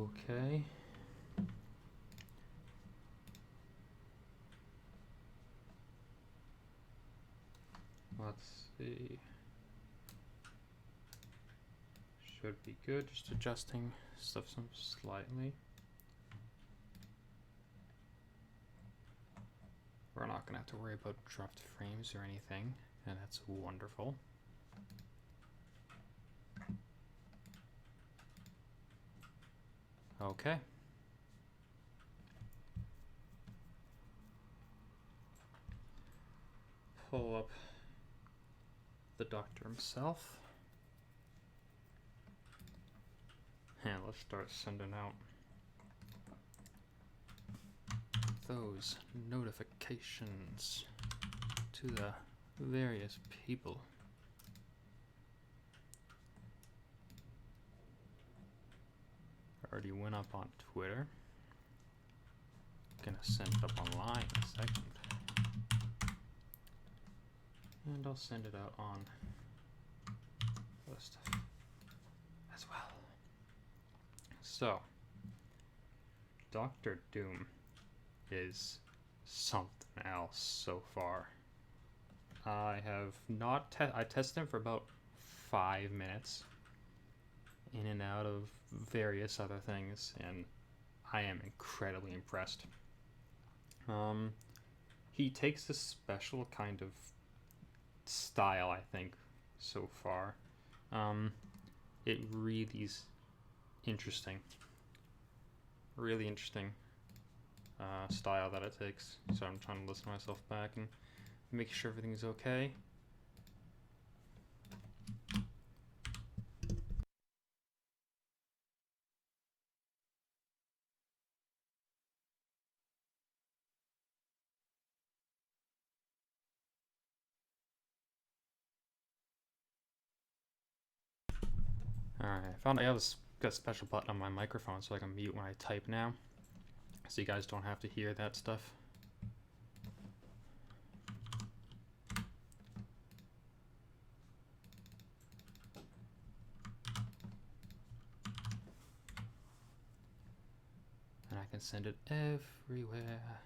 Okay. Let's see. Should be good. Just adjusting stuff some slightly. We're not gonna have to worry about dropped frames or anything, and that's wonderful. Okay. Pull up the doctor himself. And let's start sending out those notifications to the various people. Already went up on Twitter. Gonna send it up online in a second. And I'll send it out on other stuff as well. So, Dr. Doom is something else so far. I have not I tested him for about 5 minutes in and out of various other things, and I am incredibly impressed. He takes this special kind of style, I think, so far. It really is interesting. Really interesting style that it takes. So I'm trying to listen to myself back and make sure everything's okay. Alright, I found I got a special button on my microphone so I can mute when I type now, so you guys don't have to hear that stuff. And I can send it everywhere.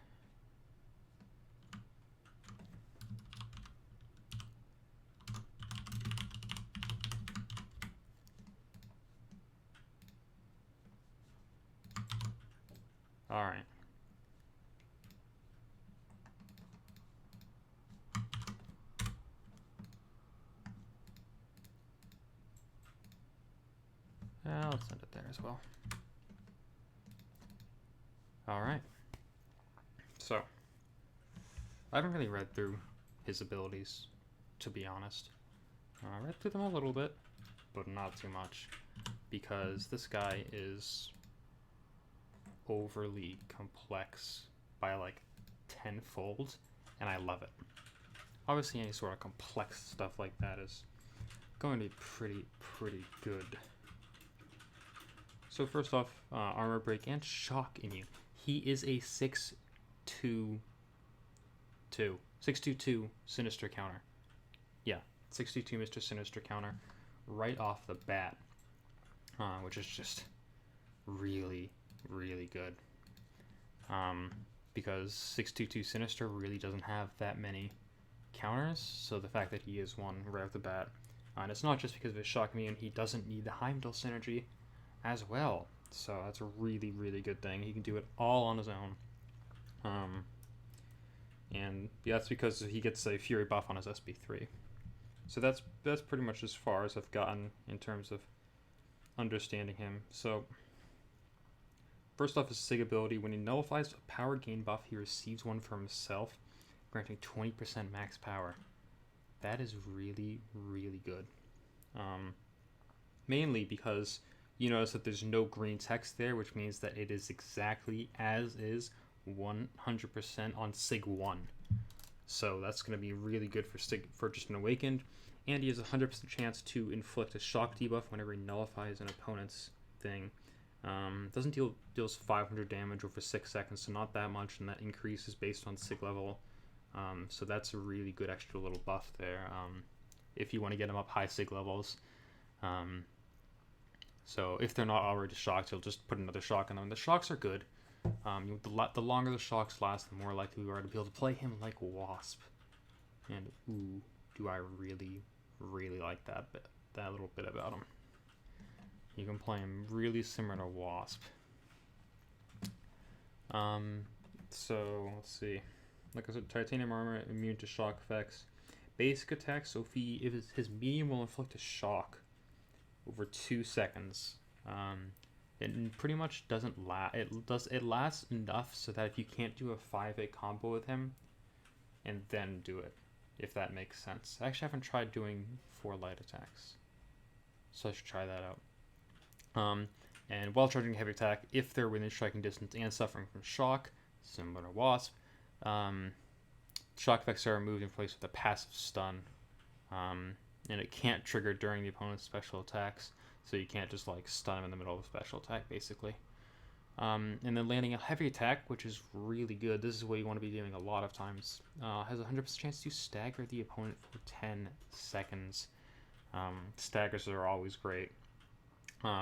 All right. I'll send it there as well. All right. So, I haven't really read through his abilities, to be honest. I read through them a little bit, but not too much, because this guy is overly complex by like tenfold, and I love it. Obviously, any sort of complex stuff like that is going to be pretty good. So first off, armor break and shock immune. He is a 622 Sinister counter. Yeah, 622 Mr. Sinister counter right off the bat, which is just really good. Because 622 Sinister really doesn't have that many counters, so the fact that he is one right off the bat, and it's not just because of his shock immune, he doesn't need the Heimdall synergy as well, so that's a really good thing. He can do it all on his own, and yeah, that's because he gets a Fury buff on his SB3. So that's pretty much as far as I've gotten in terms of understanding him. So first off, his Sig ability. When he nullifies a power gain buff, he receives one for himself, granting 20% max power. That is really good. Mainly because you notice that there's no green text there, which means that it is exactly as is 100% on Sig 1. So that's going to be really good for just an Awakened. And he has a 100% chance to inflict a shock debuff whenever he nullifies an opponent's thing. Deals 500 damage over 6 seconds, so not that much, and that increase is based on Sig level. So that's a really good extra little buff there, if you want to get him up high Sig levels. So if they're not already shocked, he'll just put another shock on them. The shocks are good. The longer the shocks last, the more likely we are to be able to play him like Wasp. And ooh, do I really, really like that little bit about him. You can play him really similar to Wasp. So let's see. Like I said, titanium armor, immune to shock effects. Basic attack, so if his medium will inflict a shock over 2 seconds. It pretty much doesn't last. It lasts enough so that if you can't do a 5-hit combo with him, and then do it, if that makes sense. I actually haven't tried doing 4 light attacks, so I should try that out. And while charging heavy attack, if they're within striking distance and suffering from shock, similar to Wasp, shock effects are removed and replaced with a passive stun, and it can't trigger during the opponent's special attacks, so you can't just like stun him in the middle of a special attack, basically. And then landing a heavy attack, which is really good. This is what you want to be doing a lot of times. Has a 100% chance to stagger the opponent for 10 seconds. Staggers are always great.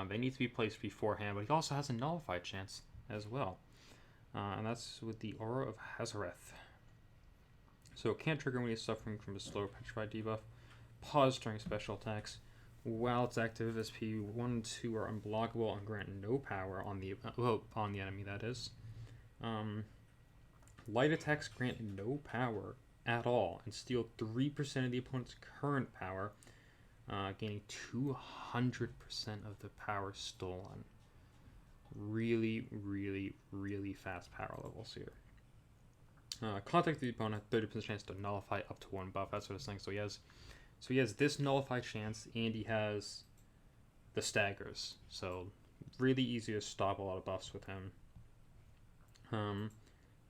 They need to be placed beforehand, but he also has a nullified chance as well. And that's with the Aura of Hazareth. So it can't trigger when he's suffering from a slow petrified debuff. Pause during special attacks. While it's active, SP 1 and 2 are unblockable and grant no power on the enemy, that is. Light attacks grant no power at all and steal 3% of the opponent's current power, gaining 200% of the power stolen. Really, really, really fast power levels here. Contact the opponent, 30% chance to nullify up to 1 buff, that sort of thing. So he has this nullify chance, and he has the staggers. So really easy to stop a lot of buffs with him.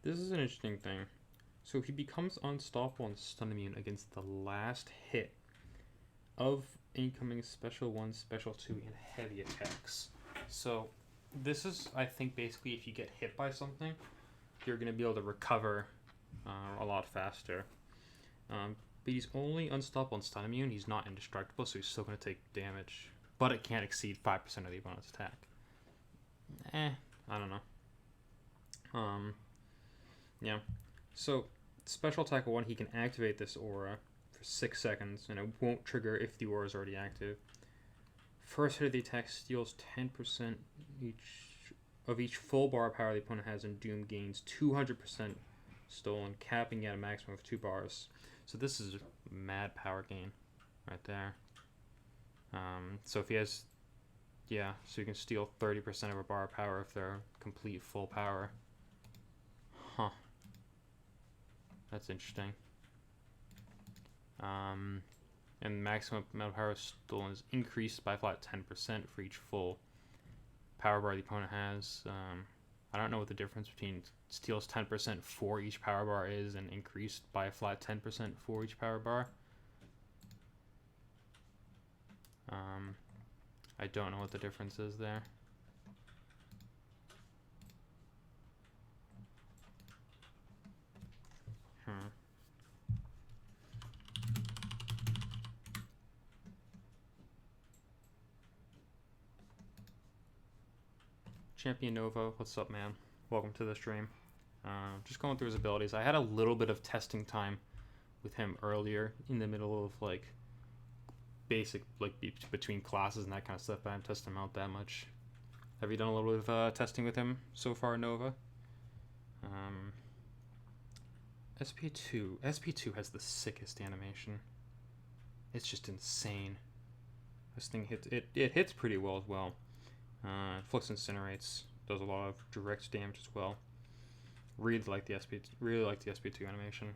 This is an interesting thing. So he becomes unstoppable and stun immune against the last hit of incoming special 1, special 2, and heavy attacks. So this is, I think, basically if you get hit by something, you're going to be able to recover a lot faster. But he's only unstoppable and stun immune. He's not indestructible, so he's still going to take damage. But it can't exceed 5% of the opponent's attack. I don't know. Yeah. So, special attack 1, he can activate this aura for 6 seconds, and it won't trigger if the aura is already active. First hit of the attack steals 10% of each full bar power the opponent has, and Doom gains 200% stolen, capping at a maximum of 2 bars. So this is mad power gain right there. So if he has, so you can steal 30% of a bar of power if they're complete full power. Huh. That's interesting. And maximum amount of power stolen is increased by flat 10% for each full power bar the opponent has. I don't know what the difference between steals 10% for each power bar is and increased by a flat 10% for each power bar. I don't know what the difference is there. Champion Nova, what's up, man? Welcome to the stream. Just going through his abilities. I had a little bit of testing time with him earlier in the middle of like basic, like between classes and that kind of stuff, but I haven't tested him out that much. Have you done a little bit of testing with him so far, Nova? SP2. SP2 has the sickest animation. It's just insane. This thing hits, it hits pretty well as well. Flux incinerates, does a lot of direct damage as well. Really like the SP2 animation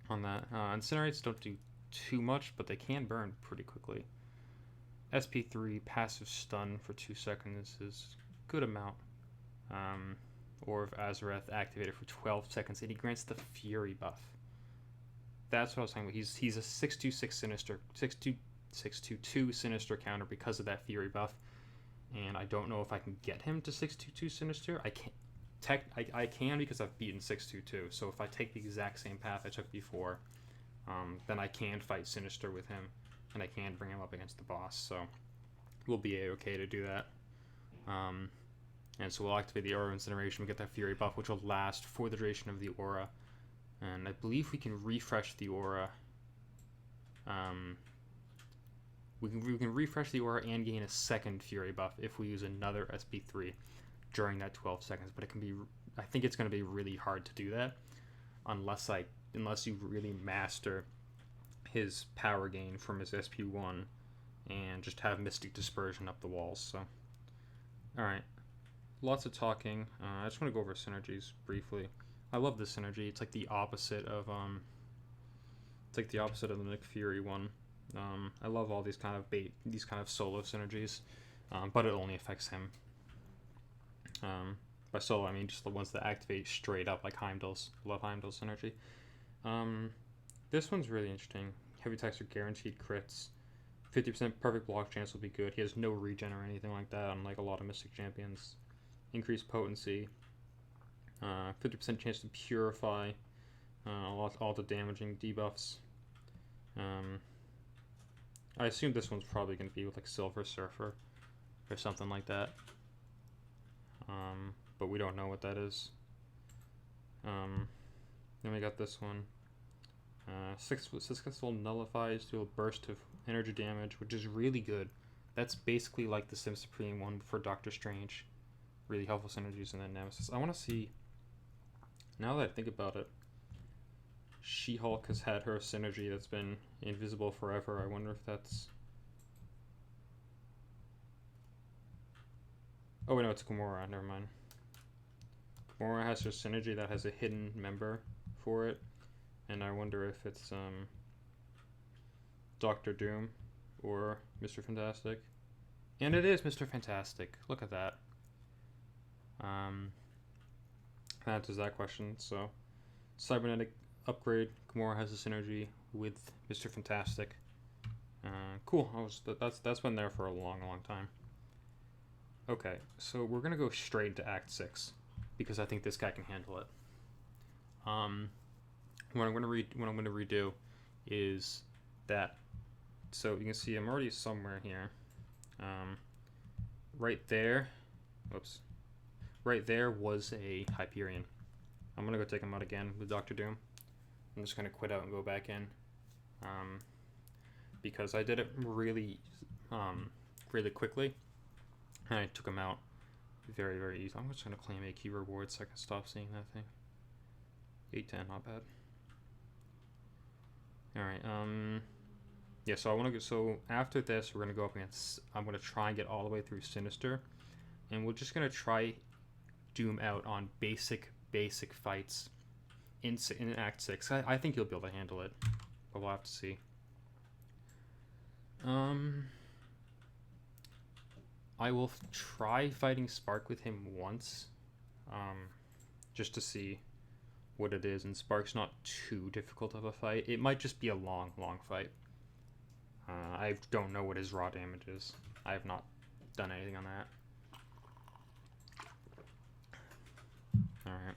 on that. Incinerates don't do too much, but they can burn pretty quickly. SP3 passive stun for 2 seconds is good amount. Or of Azareth activated for 12 seconds, and he grants the Fury buff. That's what I was saying. He's a 626 sinister, 622 sinister counter because of that Fury buff. And I don't know if I can get him to 622 sinister. I can't. I can because I've beaten 622. So if I take the exact same path I took before, then I can fight sinister with him, and I can bring him up against the boss. So we'll be a-okay to do that. And so we'll activate the Aura Incineration, we get that Fury buff, which will last for the duration of the Aura. And I believe we can refresh the Aura. We can refresh the Aura and gain a second Fury buff if we use another SP3 during that 12 seconds. But it can be, I think it's going to be really hard to do that unless you really master his power gain from his SP1 and just have Mystic Dispersion up the walls. So, all right. Lots of talking. I just want to go over synergies briefly. I love this synergy. It's like the opposite of the Nick Fury one. I love all these kind of solo synergies, but it only affects him. By solo, I mean just the ones that activate straight up, like Heimdall's. Love Heimdall's synergy. This one's really interesting. Heavy attacks are guaranteed crits. 50% perfect block chance will be good. He has no regen or anything like that, unlike a lot of Mystic champions. Increased potency. 50% chance to purify all the damaging debuffs. I assume this one's probably going to be with like Silver Surfer or something like that. But we don't know what that is. Then we got this one. Successful nullifies to a burst of energy damage, which is really good. That's basically like the Sim Supreme one for Doctor Strange. Really helpful synergies, and then Nemesis. I want to see, now that I think about it, She-Hulk has had her synergy that's been invisible forever. I wonder if that's... Oh, wait, no, it's Gamora. Never mind. Gamora has her synergy that has a hidden member for it. And I wonder if it's Doctor Doom or Mr. Fantastic. And it is Mr. Fantastic. Look at that. That answers that question. So, cybernetic upgrade. Gamora has a synergy with Mr. Fantastic. Cool. That's been there for a long time. Okay, so we're gonna go straight into Act 6 because I think this guy can handle it. What I'm gonna redo is that. So you can see I'm already somewhere here. Right there. Whoops. Right there was a Hyperion. I'm gonna go take him out again with Doctor Doom. I'm just gonna quit out and go back in, because I did it really quickly, and I took him out very easy. I'm just gonna claim a key reward so I can stop seeing that thing. 810, not bad. All right. Yeah. So I want to go. So after this, we're gonna go up against. I'm gonna try and get all the way through Sinister, and we're just gonna try Doom out on basic fights in Act 6. I think you'll be able to handle it, but we'll have to see. I will try fighting Spark with him once, just to see what it is. And Spark's not too difficult of a fight. It might just be a long fight. I don't know what his raw damage is. I have not done anything on that. Alright.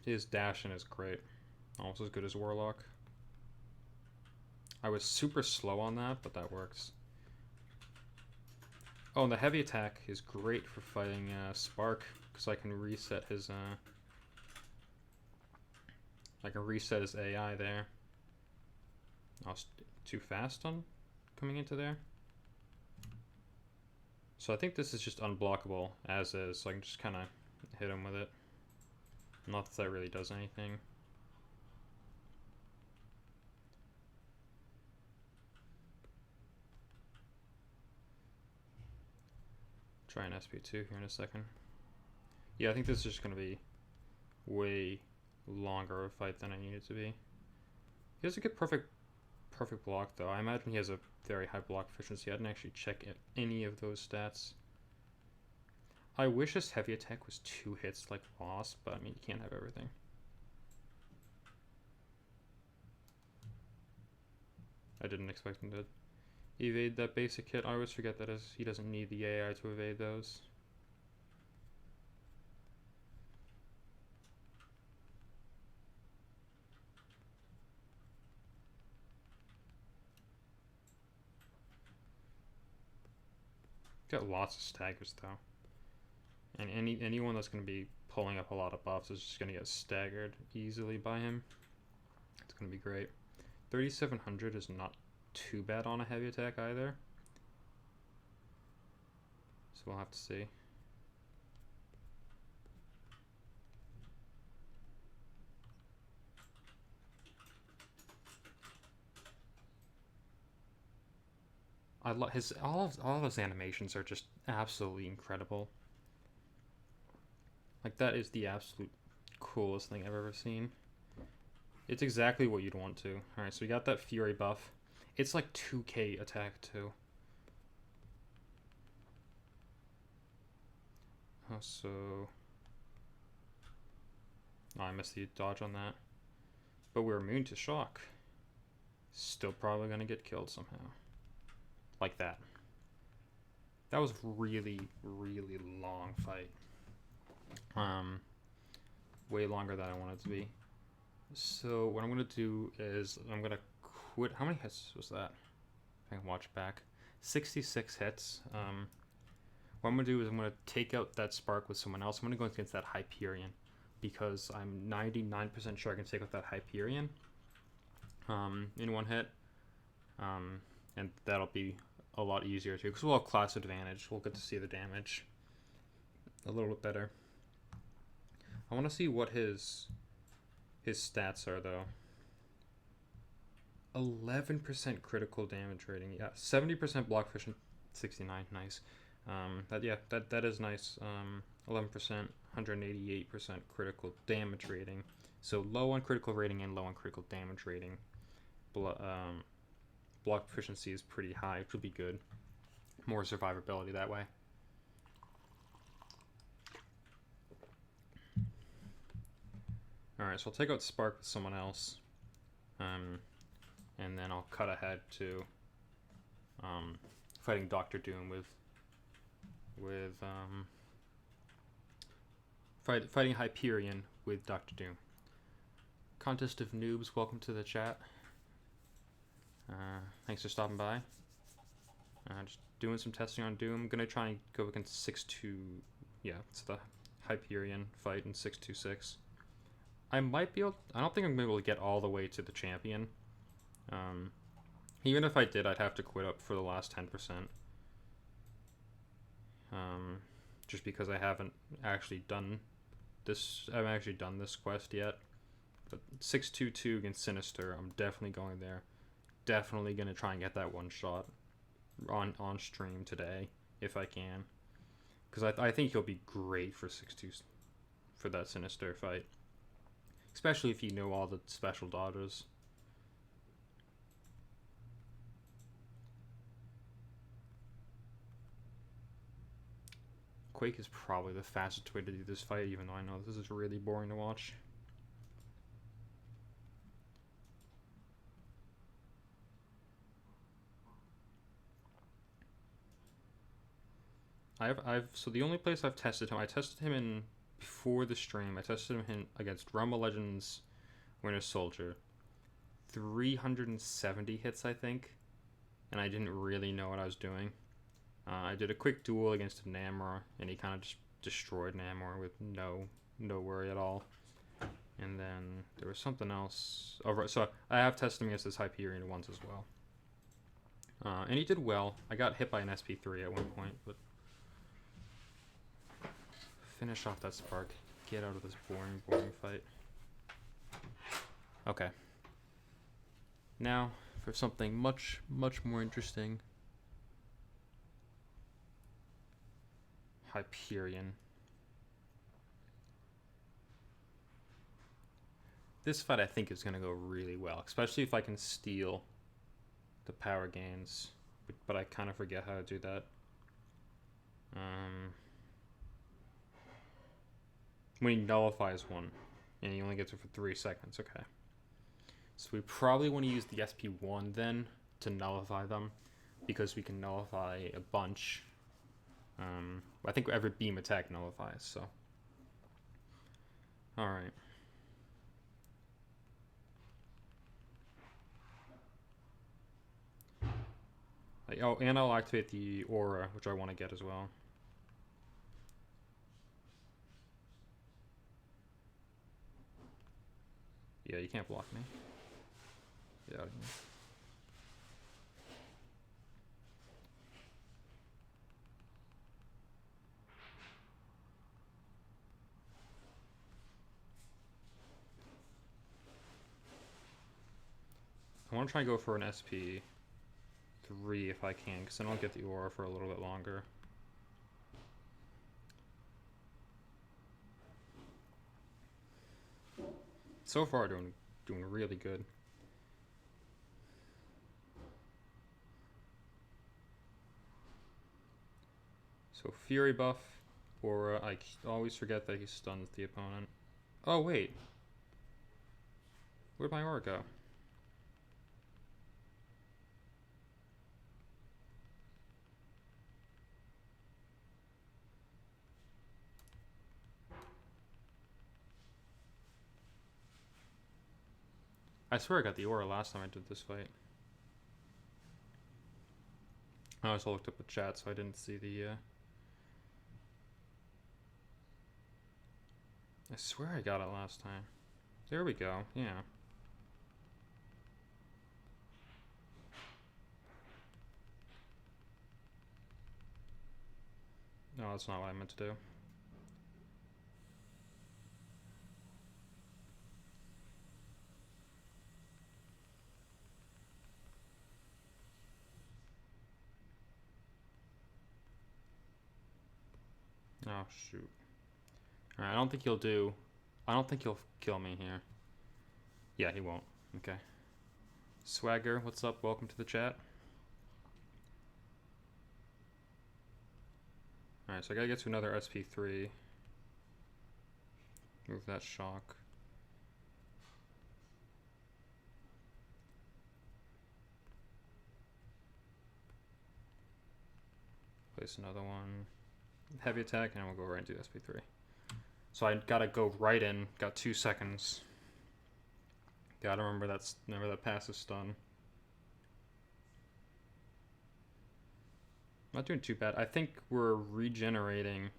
His Dashin is great. Almost as good as Warlock. I was super slow on that, but that works. Oh, and the heavy attack is great for fighting Spark, because I can reset his AI there. I was too fast on coming into there. So I think this is just unblockable as is, so I can just kind of hit him with it. Not that that really does anything. Try an SP2 here in a second. Yeah, I think this is just going to be way longer of a fight than I need it to be. He has a good perfect block though. I imagine he has a very high block efficiency. I didn't actually check any of those stats. I wish his heavy attack was 2 hits like Wasp, but I mean, you can't have everything. I didn't expect him to evade that basic hit. I always forget that he doesn't need the AI to evade those. Got lots of staggers though, and anyone that's going to be pulling up a lot of buffs is just going to get staggered easily by him. It's going to be great. 3,700 is not too bad on a heavy attack either. So we'll have to see. I love his all of his animations are just absolutely incredible. Like, that is the absolute coolest thing I've ever seen. It's exactly what you'd want to. Alright, so we got that Fury buff. It's like 2k attack too. So... oh, I missed the dodge on that. But we're immune to shock. Still probably gonna get killed somehow. Like that. That was really, really long fight. Way longer than I wanted it to be. So what I'm gonna do is I'm gonna quit. How many hits was that? I can watch back. 66 hits. What I'm gonna do is I'm gonna take out that spark with someone else. I'm gonna go against that Hyperion because I'm 99% sure I can take out that Hyperion in one hit. And that'll be a lot easier too because we'll have class advantage. We'll get to see the damage a little bit better. I want to see what his stats are though. 11% critical damage rating. Yeah, 70% block efficient. 69. Nice. That is nice. 11%, 188% critical damage rating. So low on critical rating and low on critical damage rating. Block efficiency is pretty high, which will be good. More survivability that way. Alright, so I'll take out Spark with someone else. And then I'll cut ahead to fighting Doctor Doom fighting Hyperion with Doctor Doom. Contest of Noobs, welcome to the chat. Thanks for stopping by. Just doing some testing on Doom. I'm gonna try and go against 6-2. Yeah, it's the Hyperion fight in 626. I might be able. I don't think I'm gonna be able to get all the way to the champion. Even if I did, I'd have to quit up for the last 10%. Just because I haven't actually done this. I haven't actually done this quest yet. But 622 against Sinister, I'm definitely going there. Definitely gonna try and get that one shot on stream today if I can, because I think he'll be great for 6-2 for that Sinister fight, especially if you know all the special dodges. Quake is probably the fastest way to do this fight, even though I know this is really boring to watch. So the only place I've tested him, I tested him in before the stream. I tested him against Realm of Legends Winter Soldier. 370 hits, I think, and I didn't really know what I was doing. I did a quick duel against Namor, and he kind of just destroyed Namor with no worry at all. And then there was something else. Oh, right, so I have tested him against this Hyperion once as well. And he did well. I got hit by an SP3 at one point, but finish off that spark. Get out of this boring fight. Okay. Now for something much more interesting. Hyperion. This fight I think is going to go really well, especially if I can steal the power gains, but I kind of forget how to do that. When he nullifies one, and he only gets it for 3 seconds, okay. So we probably want to use the SP1 then to nullify them, because we can nullify a bunch. I think every beam attack nullifies, so. Alright. Oh, and I'll activate the aura, which I want to get as well. Yeah, you can't block me. Get out of here. I want to try and go for an SP3 if I can, because then I'll get the aura for a little bit longer. So far, doing really good. So Fury buff, aura. I always forget that he stuns the opponent. Oh wait, where'd my aura go? I swear I got the aura last time I did this fight. I also looked up the chat, so I didn't see the. I swear I got it last time. There we go. Yeah. No, that's not what I meant to do. Oh shoot. Alright, I don't think he'll kill me here. Yeah, he won't. Okay. Swagger, what's up? Welcome to the chat. Alright, so I gotta get to another SP3. Move that shock. Place another one. Heavy attack, and we'll go right into SP3. So I gotta go right in. Got 2 seconds. Gotta remember that passive stun. Not doing too bad. I think we're regenerating.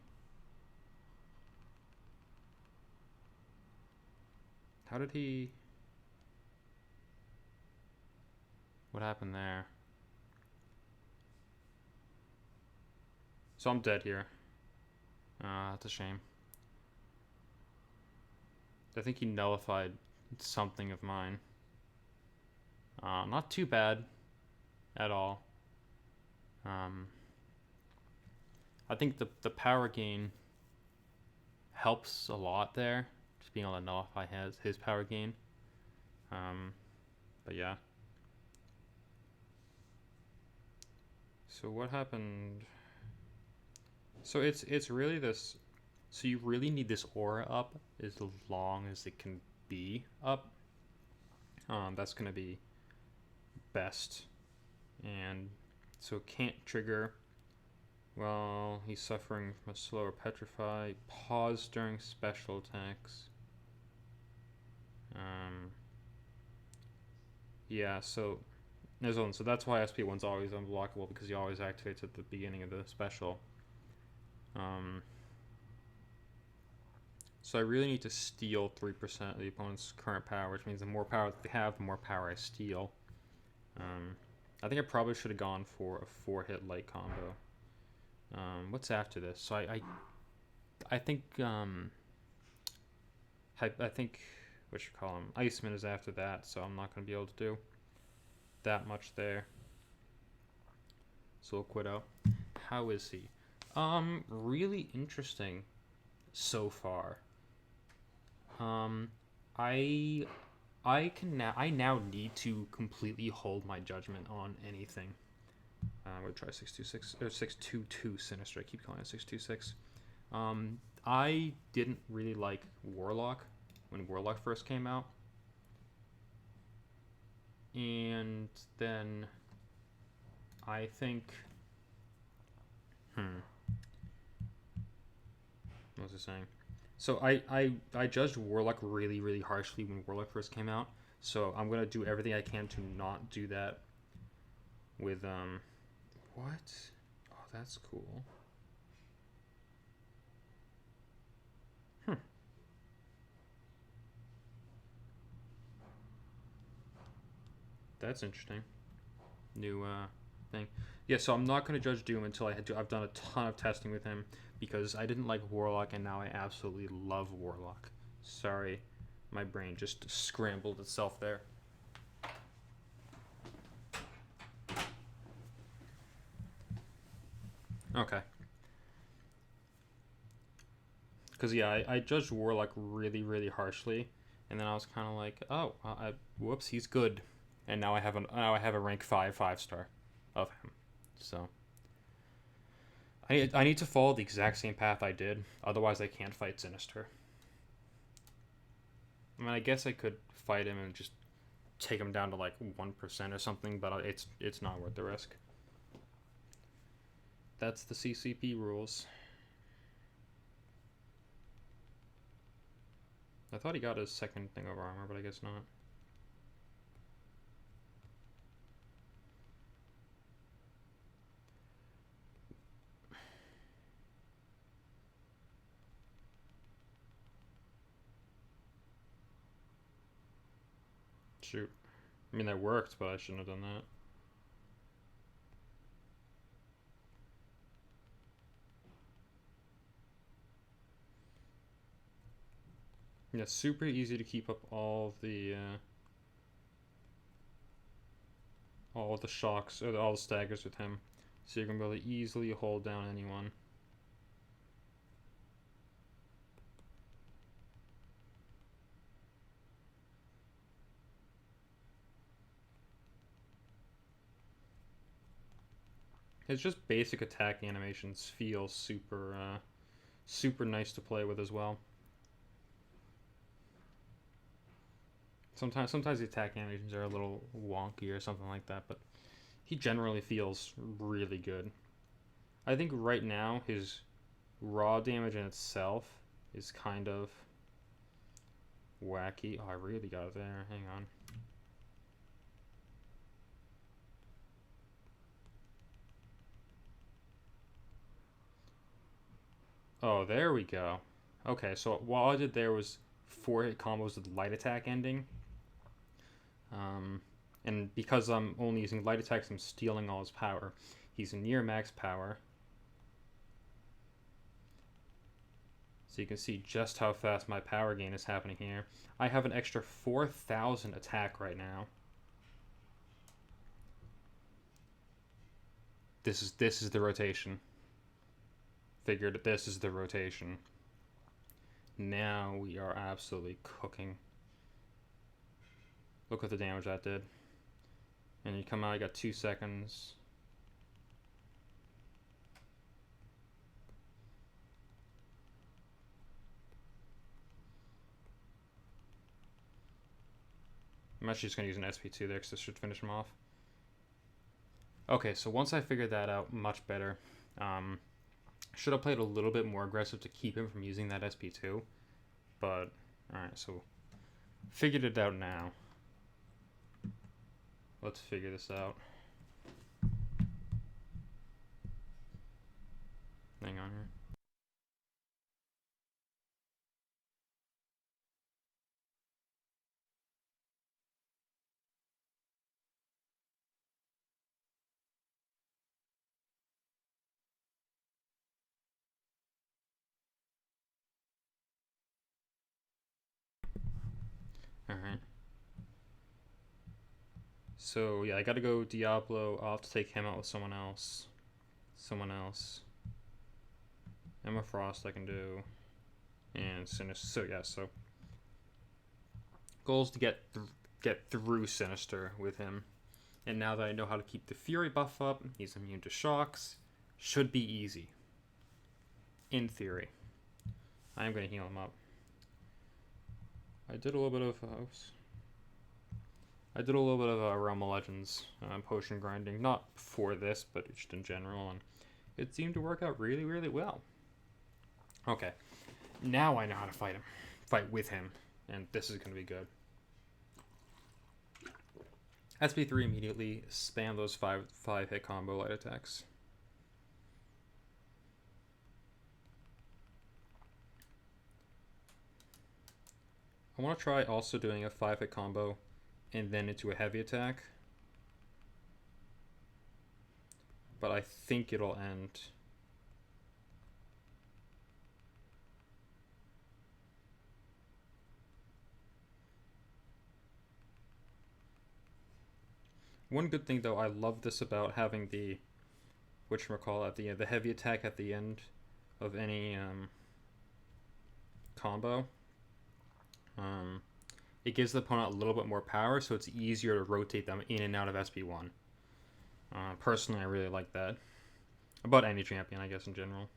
How did he... What happened there? So I'm dead here. That's a shame. I think he nullified something of mine. Not too bad at all. I think the power gain helps a lot there. Just being able to nullify his power gain. But yeah. So what happened? So it's really this. So you really need this aura up as long as it can be up. That's gonna be best. And so it can't trigger. Well, he's suffering from a slower petrify. Pause during special attacks. Yeah, so that's why SP1's always unblockable, because he always activates at the beginning of the special. So I really need to steal 3% of the opponent's current power, which means the more power that they have, the more power I steal. I think I probably should have gone for a 4-hit light combo. What's after this? So I think I think what you call him, Iceman is after that, so I'm not going to be able to do that much there. So we'll quit out. How is he? Really interesting so far. I now need to completely hold my judgment on anything. We'll try 626 or 622 Sinister. I keep calling it 626. I didn't really like Warlock when Warlock first came out, and then I think what was I saying? So I judged Warlock really harshly when Warlock first came out. So I'm gonna do everything I can to not do that with What? Oh, that's cool. That's interesting. New thing. Yeah, so I'm not going to judge Doom until I've done a ton of testing with him, because I didn't like Warlock and now I absolutely love Warlock. Sorry, my brain just scrambled itself there. Okay. Because, yeah, I judged Warlock really, really harshly, and then I was kind of like, oh, whoops, he's good. And now I have a rank 5 5-star of him. So I need to follow the exact same path I did, otherwise I can't fight Sinister. I mean, I guess I could fight him and just take him down to like 1% or something, but it's not worth the risk. That's the CCP rules. I thought he got his second thing of armor, but I guess not. Shoot. I mean, that worked, but I shouldn't have done that. Yeah, super easy to keep up all the shocks, or all the staggers with him. So you're going to be able to easily hold down anyone. His just basic attack animations feel super, super nice to play with as well. Sometimes the attack animations are a little wonky or something like that, but he generally feels really good. I think right now his raw damage in itself is kind of wacky. Oh, I really got it there. Hang on. Oh, there we go. Okay, so what I did there was 4-hit combos with light attack ending. And because I'm only using light attacks, I'm stealing all his power. He's near max power. So you can see just how fast my power gain is happening here. I have an extra 4,000 attack right now. This is the rotation. Figured this is the rotation. Now we are absolutely cooking. Look at the damage that did. And you come out, I got 2 seconds. I'm actually just going to use an SP2 there because this should finish him off. Okay, so once I figured that out much better, should have played a little bit more aggressive to keep him from using that SP2. But, alright, so figured it out now. Let's figure this out. Hang on here. Alright. So, yeah, I gotta go Diablo. I'll have to take him out with someone else. Emma Frost I can do. And Sinister. So, yeah, so. Goal is to get through Sinister with him. And now that I know how to keep the Fury buff up, he's immune to shocks. Should be easy. In theory. I am going to heal him up. I did a little bit of Realm of Legends potion grinding, not for this, but just in general, and it seemed to work out really, really well. Okay, now I know how to fight with him, and this is going to be good. SP3 immediately spam those five hit combo light attacks. I want to try also doing a 5-hit combo and then into a heavy attack. But I think it'll end. One good thing though, I love this about having the whatchamacallit at the end, the heavy attack at the end of any combo. It gives the opponent a little bit more power, so it's easier to rotate them in and out of SP1. Personally, I really like that. About any champion, I guess, in general.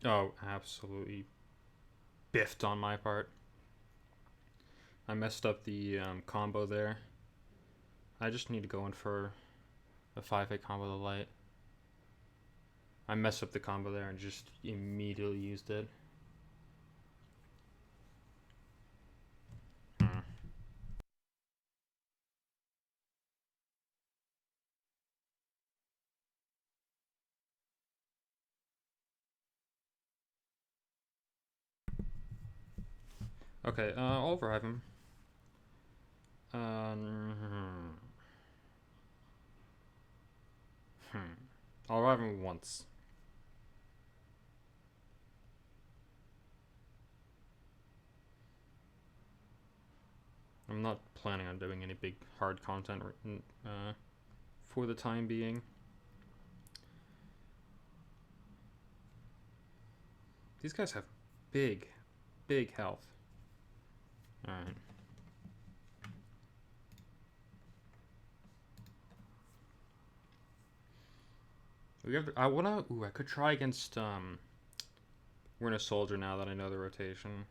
Oh, absolutely biffed on my part. I messed up the combo there. I just need to go in for a 5-hit combo of the light. I messed up the combo there and just immediately used it. Okay, I'll revive him. I'll revive him once. I'm not planning on doing any big hard content for the time being. These guys have big health. Alright. We have. I could try against Winter Soldier now that I know the rotation.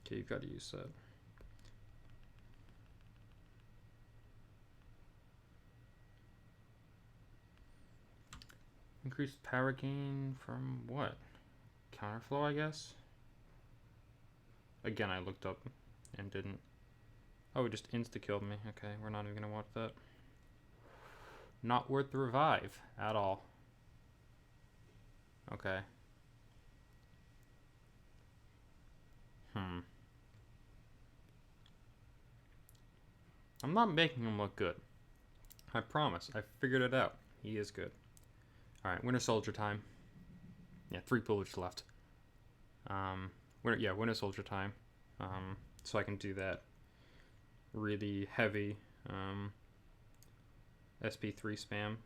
Okay, you've got to use that. Increased power gain from what? Counterflow, I guess? Again, I looked up and didn't. Oh, it just insta-killed me. Okay, we're not even gonna watch that. Not worth the revive at all. Okay. I'm not making him look good. I promise. I figured it out. He is good. Alright, Winter Soldier time. Yeah, 3 bullets left. Winter Soldier time. So I can do that really heavy SP3 spam.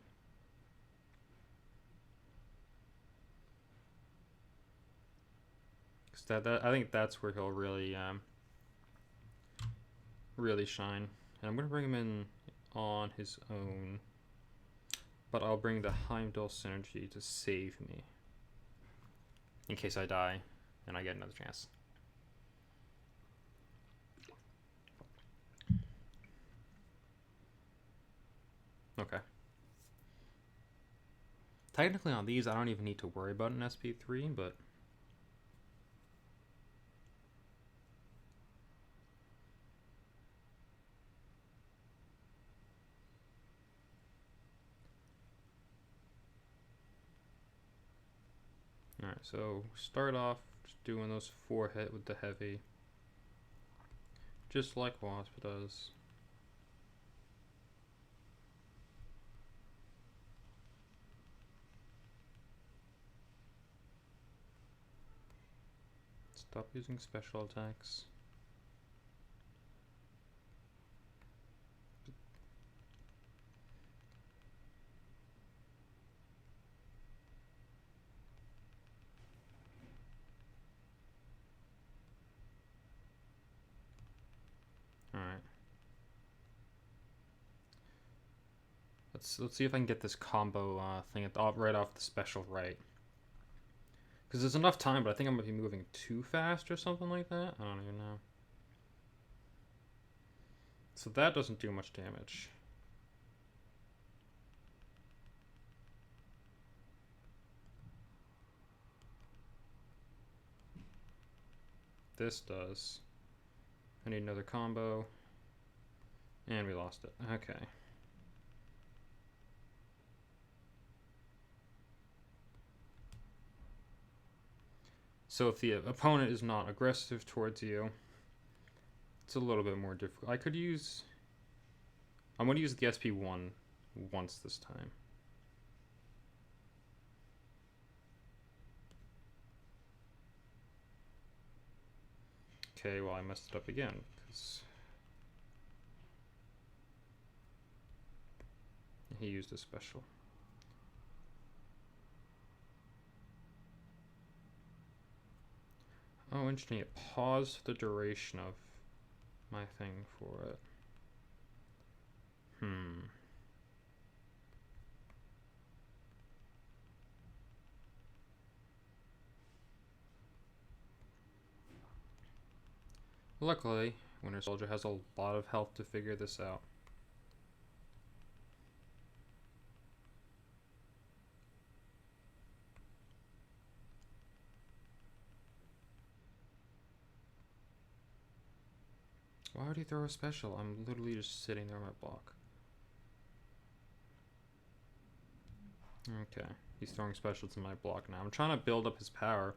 Cause I think that's where he'll really really shine. And I'm gonna bring him in on his own, but I'll bring the Heimdall synergy to save me in case I die and I get another chance. Okay. Technically on these I don't even need to worry about an SP3, but alright, so start off just doing those 4 hit with the heavy. Just like Wasp does. Stop using special attacks. Alright. Let's see if I can get this combo thing right off the special right. Because there's enough time, but I think I might be moving too fast or something like that. I don't even know. So that doesn't do much damage. This does. I need another combo. And we lost it. Okay. So if the opponent is not aggressive towards you, it's a little bit more difficult. I could use... I'm going to use the SP1 once this time. Okay, well I messed it up again, because he used a special. Oh, interesting. It paused the duration of my thing for it. Luckily, Winter Soldier has a lot of health to figure this out. Why would he throw a special? I'm literally just sitting there on my block. Okay, he's throwing specials in my block now. I'm trying to build up his power,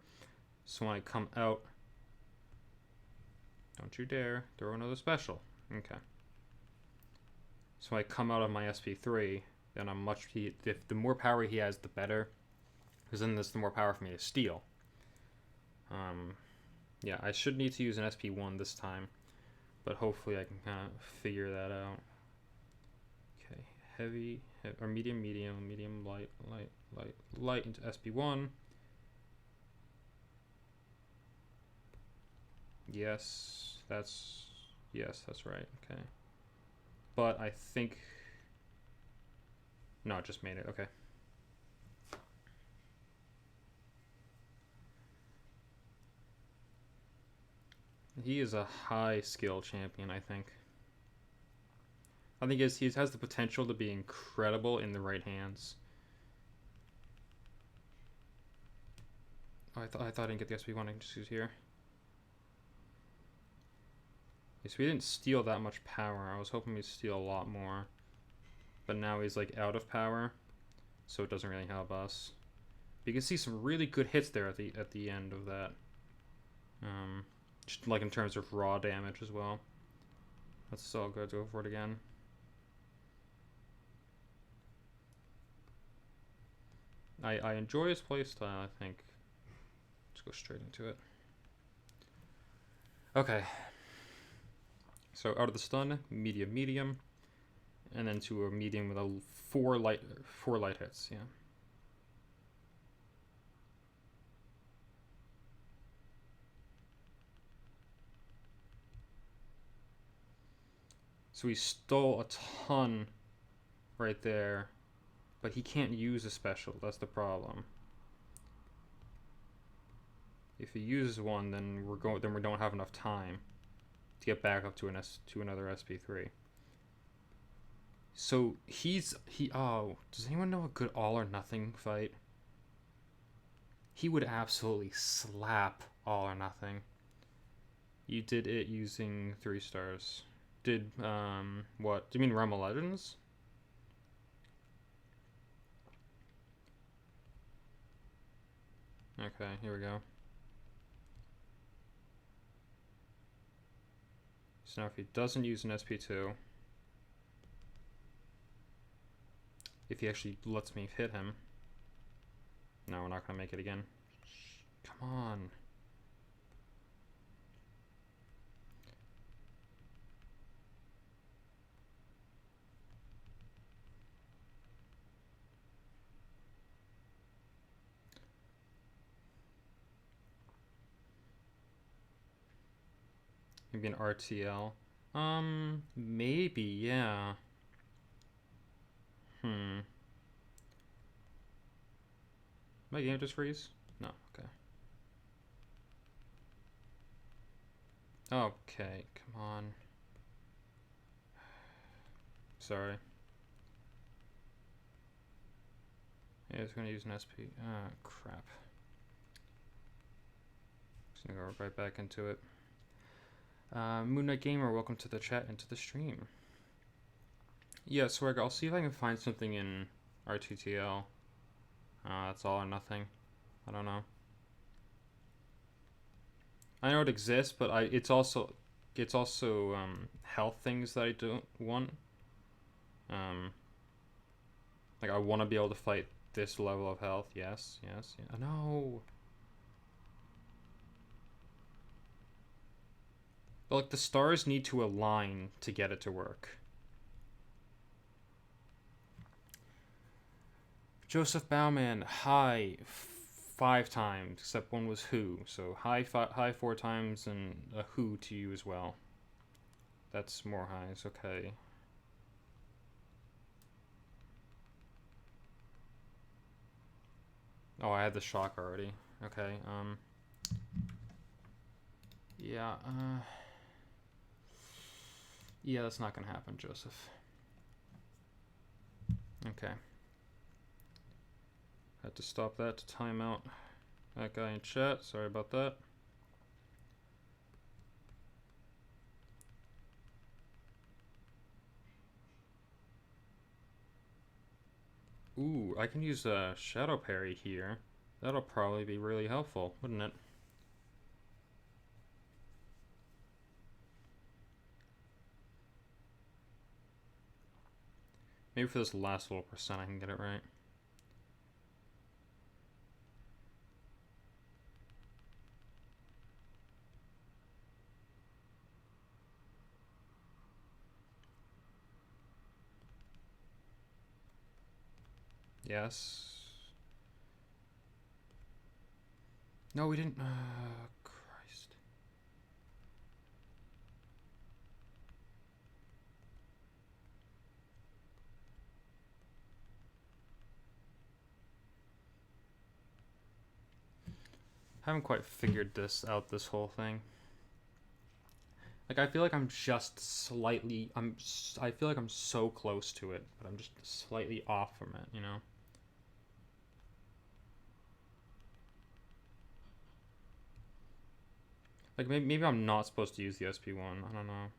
so when I come out... Don't you dare throw another special. Okay. So when I come out of my SP3, then I'm much... If the more power he has, the better. Because then there's the more power for me to steal. Yeah, I should need to use an SP1 this time. But hopefully I can kind of figure that out. Okay, heavy, or medium, light, light into SP1. Yes, that's right, okay. But I think, no, it just made it, okay. He is a high skill champion, I think. I think he has the potential to be incredible in the right hands. Oh, I thought I didn't get the SP1, I can just use here. Okay, so we didn't steal that much power. I was hoping we'd steal a lot more. But now he's like out of power, so it doesn't really help us. But you can see some really good hits there at the end of that. Just like in terms of raw damage as well. Let's all go for it again. I enjoy his playstyle, I think. Let's go straight into it. Okay. So out of the stun, medium, and then to a medium with a four light hits, yeah. So he stole a ton right there, but he can't use a special. That's the problem. If he uses one, then we don't have enough time to get back up to another SP3. So oh, does anyone know a good all or nothing fight? He would absolutely slap all or nothing. You did it using 3 stars. Did what? Do you mean Realm of Legends? Okay, here we go. So now if he doesn't use an SP2, if he actually lets me hit him, no, we're not gonna make it again. Come on. Maybe an RTL. Maybe, yeah. Am I game just freeze? No, okay. Okay, come on. Sorry. Yeah, it's gonna use an SP. Ah, crap. Just gonna go right back into it. Moon Knight Gamer, welcome to the chat and to the stream. Yeah, Swag, I'll see if I can find something in RTTL. That's all or nothing. I don't know. I know it exists, but it's also health things that I don't want. Like I want to be able to fight this level of health. Yes. No. But like the stars need to align to get it to work. Joseph Bauman, hi 5 times, except one was who. So hi 4 times and a who to you as well. That's more highs, okay. Oh, I had the shock already. Okay, yeah, yeah, that's not gonna happen, Joseph. Okay. Had to stop that to time out that guy in chat. Sorry about that. Ooh, I can use a shadow parry here. That'll probably be really helpful, wouldn't it? Maybe for this last little percent I can get it right. Yes. No, we didn't. Christ. Haven't quite figured this out, this whole thing. Like, I feel like I'm just slightly. I feel like I'm so close to it, but I'm just slightly off from it, you know? Like, maybe I'm not supposed to use the SP1. I don't know.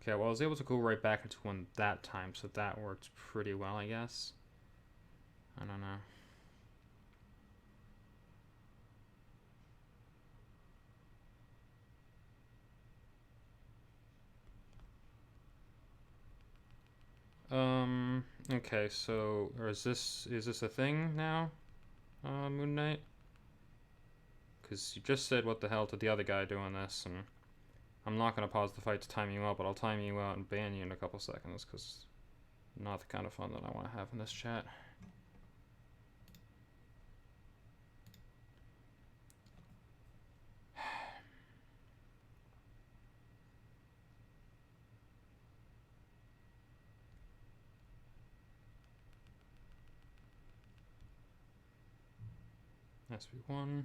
Okay, well, I was able to go right back into one that time, so that worked pretty well, I guess. I don't know. Okay, so, or is this a thing now, Moon Knight? Because you just said what the hell to the other guy doing this, and I'm not going to pause the fight to time you out, but I'll time you out and ban you in a couple seconds, because not the kind of fun that I want to have in this chat. SP1.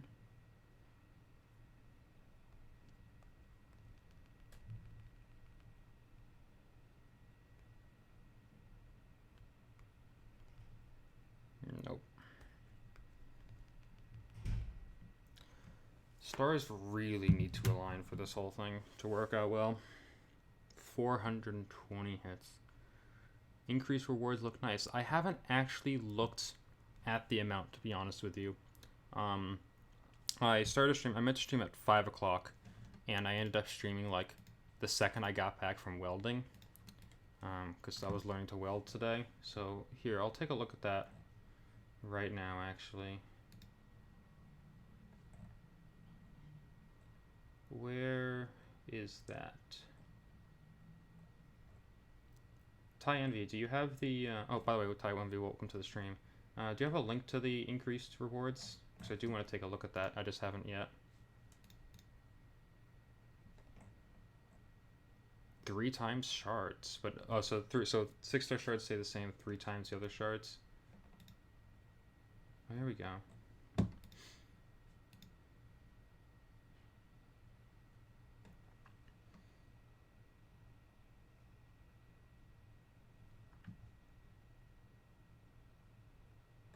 Nope. Stars really need to align for this whole thing to work out well. 420 hits. Increased rewards look nice. I haven't actually looked at the amount, to be honest with you. I started stream. I meant to stream at 5 o'clock, and I ended up streaming like the second I got back from welding, because I was learning to weld today. So here, I'll take a look at that right now, actually. Where is that? Ty Envy, do you have the... oh, by the way, Ty Envy, welcome to the stream. Do you have a link to the increased rewards? Because I do want to take a look at that. I just haven't yet. 3 times shards, but oh, so 6-star shards stay the same 3 times the other shards. Oh, there we go.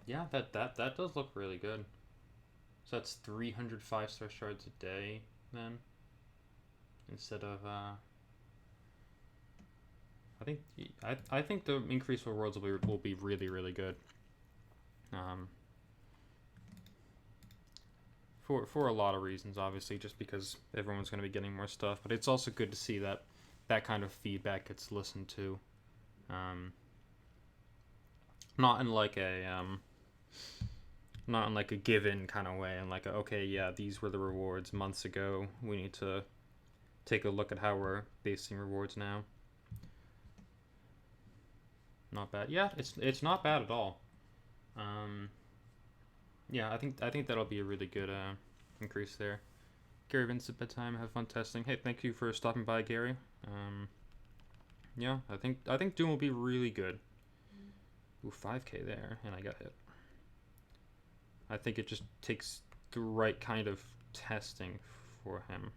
Yeah, that does look really good. So that's 300 5-star shards a day then, instead of I think I think the increased rewards will be really really good. Um, for a lot of reasons, obviously, just because everyone's going to be getting more stuff, but it's also good to see that that kind of feedback gets listened to. Um, not in like a not in like a given kind of way, and like a, okay, yeah, these were the rewards months ago. We need to take a look at how we're basing rewards now. Not bad. Yeah, it's not bad at all. Um, yeah, I think that'll be a really good increase there. Gary Vincent bedtime. Have fun testing. Hey, thank you for stopping by, Gary. Um, yeah, I think Doom will be really good. Ooh, 5K there, and I got hit. I think it just takes the right kind of testing for him,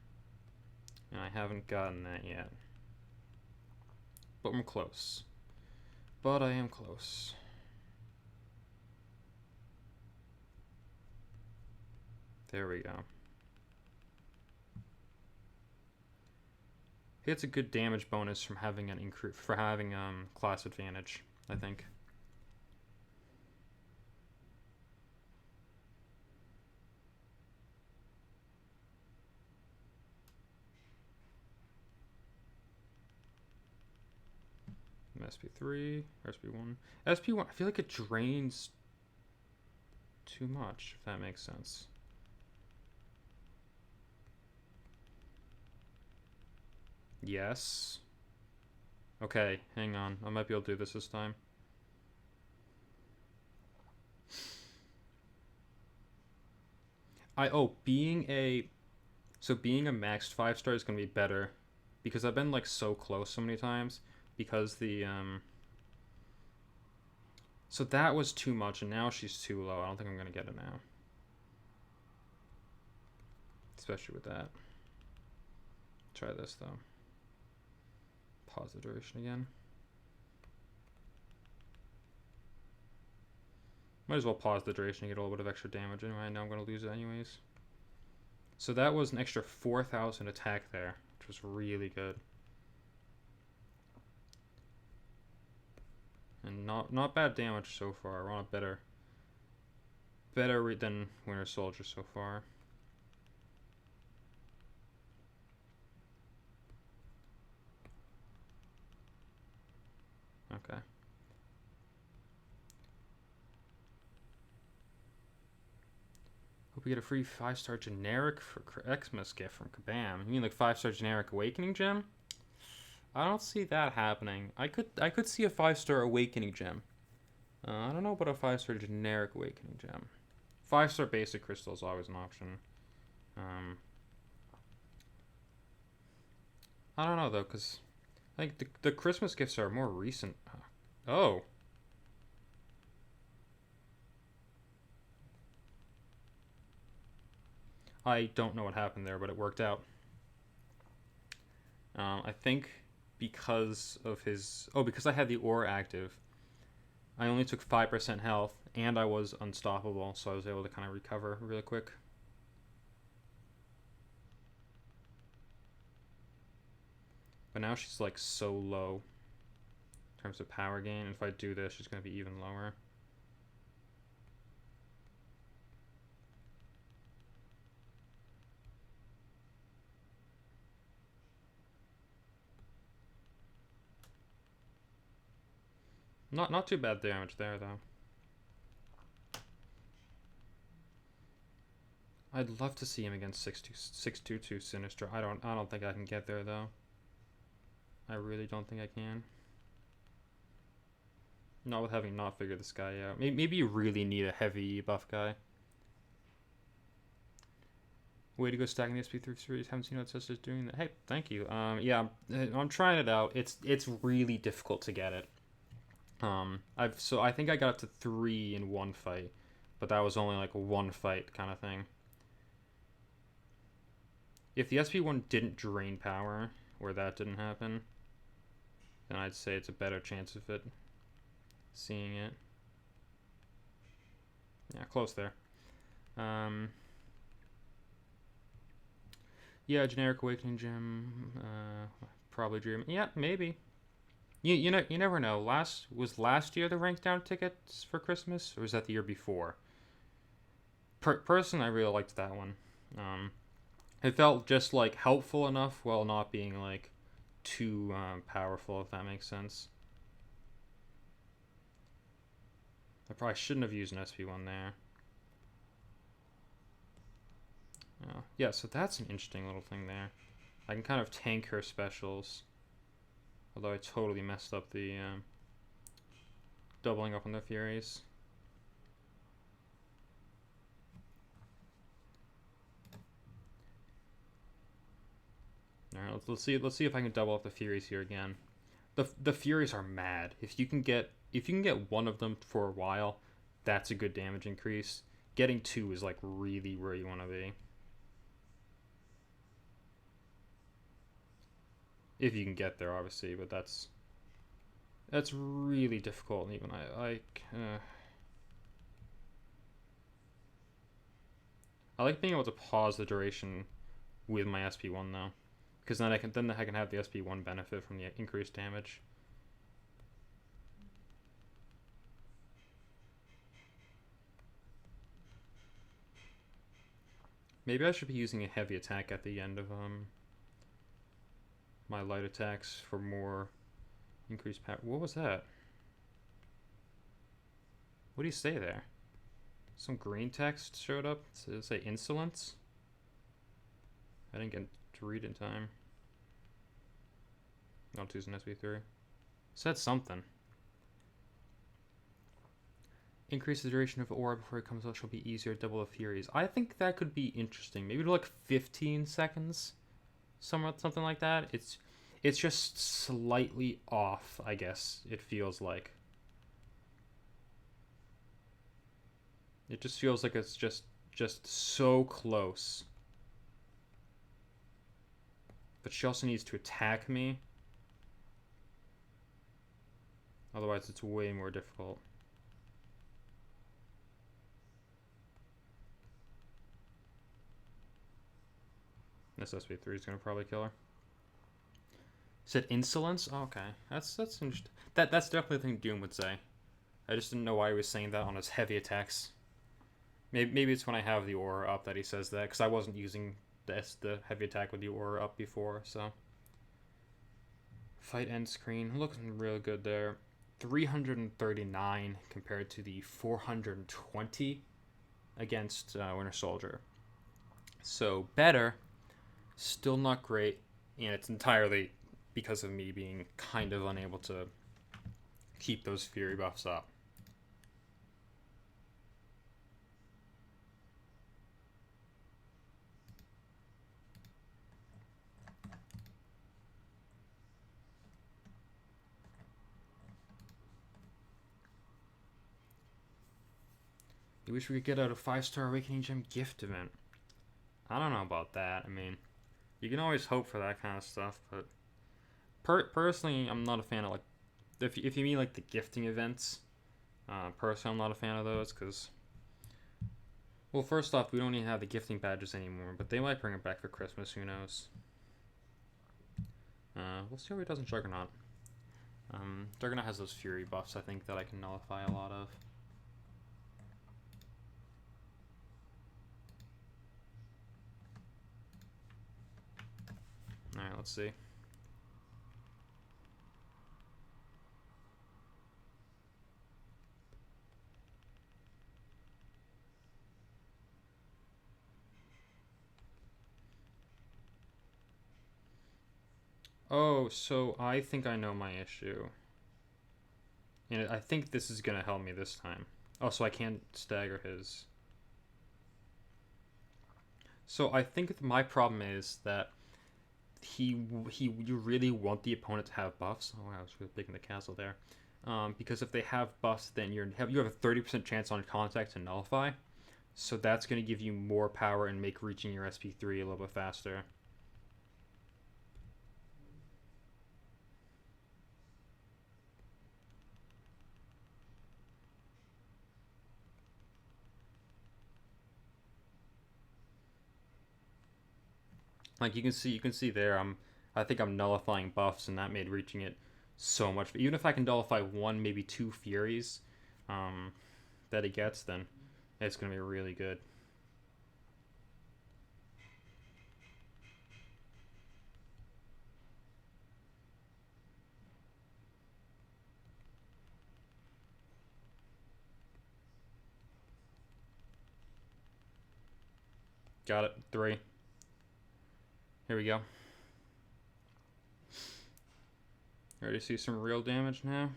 and I haven't gotten that yet. But I'm close. But I am close. There we go. He gets a good damage bonus from having an increase for having class advantage, I think. SP3, SP1. SP1, I feel like it drains too much, if that makes sense. Yes. Okay, hang on. I might be able to do this time. Being a maxed 5-star is gonna be better because I've been like so close so many times because the so that was too much and now she's too low. I don't think I'm gonna get it now. Especially with that. Try this though. Pause the duration again. Might as well pause the duration and get a little bit of extra damage anyway. I know I'm going to lose it anyways. So that was an extra 4,000 attack there, which was really good. And not bad damage so far. We're on a better than Winter Soldier so far. Okay. Hope we get a free 5-star generic for Xmas gift from Kabam. You mean like 5-star generic Awakening Gem? I don't see that happening. I could see a 5-star Awakening Gem. I don't know about a 5-star generic Awakening Gem. 5-star basic crystal is always an option. I don't know though, because I think the Christmas gifts are more recent. Oh. I don't know what happened there, but it worked out. I think because of his... Oh, because I had the aura active, I only took 5% health, and I was unstoppable, so I was able to kind of recover really quick. But now she's like so low in terms of power gain. If I do this, she's going to be even lower. Not too bad damage there though. I'd love to see him against 622 Sinister. I don't think I can get there though. I really don't think I can. Not with having not figured this guy out. Maybe you really need a heavy buff guy. Way to go stacking the SP3 series. Haven't seen what it says just doing that. Hey, thank you. Yeah, I'm trying it out. It's really difficult to get it. I think I got up to 3 in one fight, but that was only like a one fight kind of thing. If the SP1 didn't drain power, where that didn't happen, then I'd say it's a better chance of it seeing it. Yeah, close there. Um, yeah, generic awakening gem. Probably dream. Yeah, maybe. You never know. Last year the rank down tickets for Christmas, or was that the year before? Personally, I really liked that one. Um, it felt just like helpful enough while not being like too powerful, if that makes sense. I probably shouldn't have used an SP1 there. Yeah, so that's an interesting little thing there. I can kind of tank her specials, although I totally messed up the doubling up on the Furies. All right, let's see if I can double up the Furies here again. The Furies are mad. If you can get one of them for a while, that's a good damage increase. Getting two is like really where you want to be. If you can get there, obviously, but that's really difficult. And even I like being able to pause the duration with my SP1 though, because then I can have the SP1 benefit from the increased damage. Maybe I should be using a heavy attack at the end of my light attacks for more increased power. What was that? What do you say there? Some green text showed up. Does it say insolence? I didn't get to read in time. I'll choose an SP3. Said something. Increase the duration of aura before it comes out shall be easier. Double the Furies. I think that could be interesting. Maybe like 15 seconds, something like that. It's just slightly off, I guess. It feels like. It just feels like it's just so close. But she also needs to attack me. Otherwise, it's way more difficult. This SP3 is gonna probably kill her. Said insolence? Oh, okay, that's interesting. That's definitely the thing Doom would say. I just didn't know why he was saying that on his heavy attacks. Maybe it's when I have the aura up that he says that, because I wasn't using the heavy attack with the aura up before. So fight end screen looking real good there. 339 compared to the 420 against Winter Soldier. So better, still not great, and it's entirely because of me being kind of unable to keep those Fury buffs up. I wish we could get out a 5-star Awakening Gem gift event. I don't know about that. I mean, you can always hope for that kind of stuff, but personally, I'm not a fan of like if you mean like the gifting events. Personally, I'm not a fan of those because, well, first off, we don't even have the gifting badges anymore, but they might bring it back for Christmas. Who knows? We'll see what he does in Juggernaut. Juggernaut has those Fury buffs, I think, that I can nullify a lot of. Alright, let's see. Oh, so I think I know my issue. And I think this is going to help me this time. Oh, so I can't stagger his. So I think my problem is that you really want the opponent to have buffs. Oh, wow, I was really big in the castle there. Because if they have buffs, then you have a 30% chance on contact to nullify. So that's going to give you more power and make reaching your SP3 a little bit faster. Like you can see there. I think I'm nullifying buffs, and that made reaching it so much. But even if I can nullify one, maybe two Furies, um, that he gets, then it's gonna be really good. Got it. 3. Here we go. Ready to see some real damage now?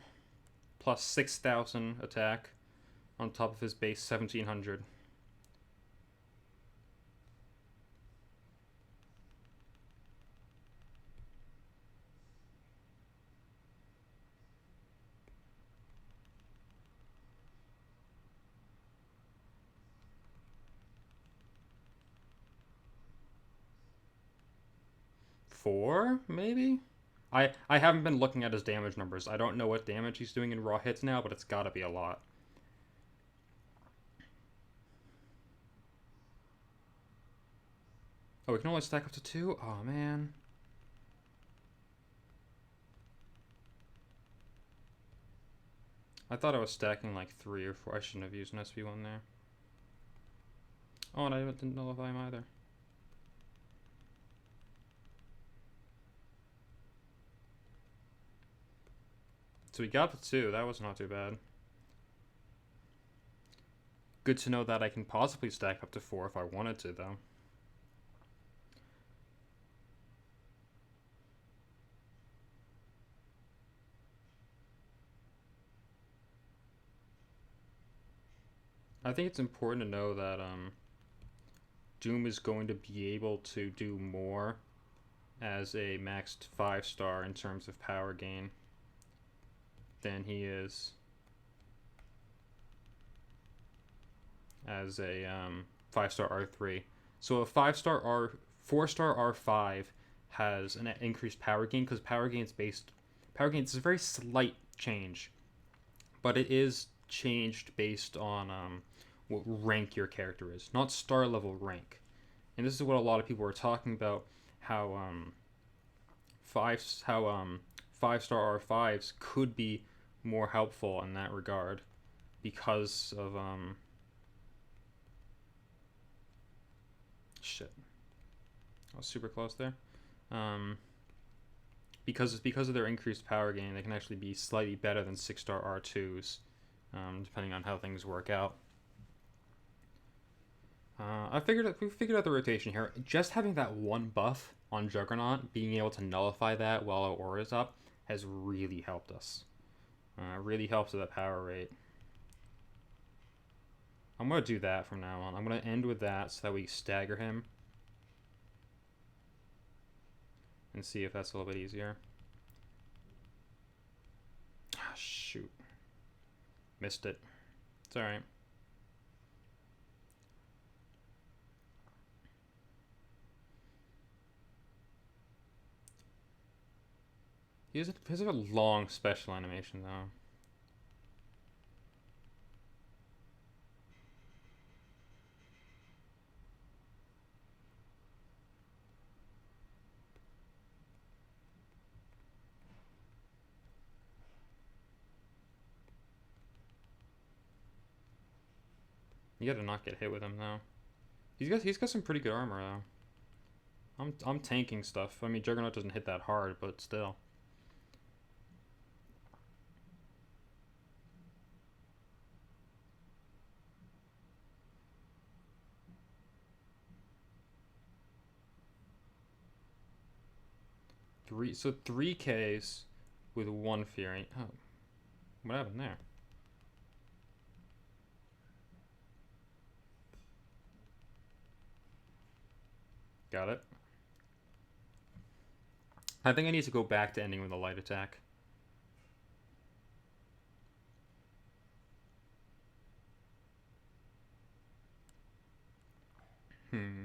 Plus 6,000 attack on top of his base 1,700. Four, maybe? I haven't been looking at his damage numbers. I don't know what damage he's doing in raw hits now, but it's gotta be a lot. Oh, we can only stack up to 2? Oh, man. I thought I was stacking like 3 or 4. I shouldn't have used an SP1 there. Oh, and I didn't nullify him either. So we got the 2. That was not too bad. Good to know that I can possibly stack up to 4 if I wanted to, though. I think it's important to know that Doom is going to be able to do more as a maxed 5-star in terms of power gain than he is as a 5-star R3. So a 5-star R, 4-star R5 has an increased power gain because power gain is a very slight change, but it is changed based on what rank your character is, not star level rank. And this is what a lot of people are talking about, how 5-star R5s could be more helpful in that regard because of shit. I was super close there. Because of their increased power gain, they can actually be slightly better than 6-star R2s, depending on how things work out. We figured out the rotation here. Just having that one buff on Juggernaut, being able to nullify that while our aura is up, has really helped us. Really helps with that power rate. I'm going to do that from now on. I'm going to end with that so that we stagger him. And see if that's a little bit easier. Ah, shoot. Missed it. It's alright. He has a long special animation, though. You gotta not get hit with him, though. He's got some pretty good armor, though. I'm tanking stuff. I mean, Juggernaut doesn't hit that hard, but still. So 3Ks with 1 Fury. Oh, what happened there? Got it. I think I need to go back to ending with a light attack. Hmm.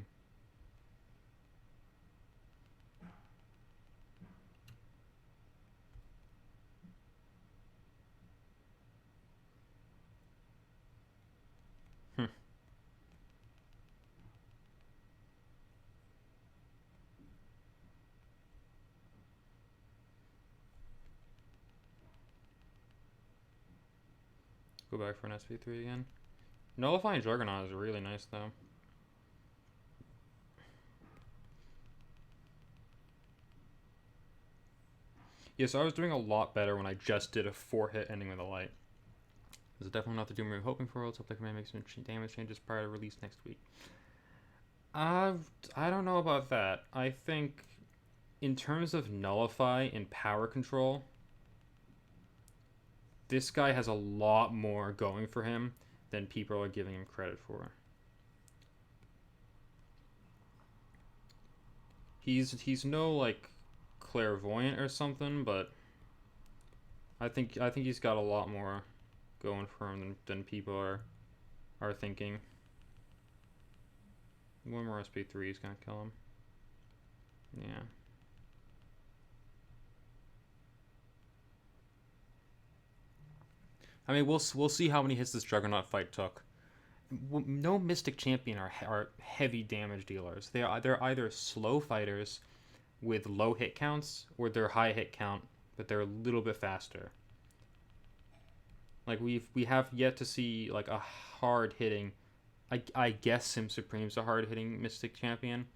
Go back for an SP3 again. Nullifying Juggernaut is really nice though. Yeah, so I was doing a lot better when I just did a 4-hit ending with a light. This is definitely not the doom we were hoping for. Let's hope the command makes some damage changes prior to release next week. I don't know about that. I think in terms of nullify and power control, this guy has a lot more going for him than people are giving him credit for. He's no like clairvoyant or something, but I think he's got a lot more going for him than people are thinking. One more SP3 is gonna kill him. Yeah. I mean, we'll see how many hits this Juggernaut fight took. No Mystic Champion are heavy damage dealers. They're either slow fighters with low hit counts, or they're high hit count, but they're a little bit faster. Like we have yet to see like a hard hitting. I guess Sim Supreme's a hard hitting Mystic Champion,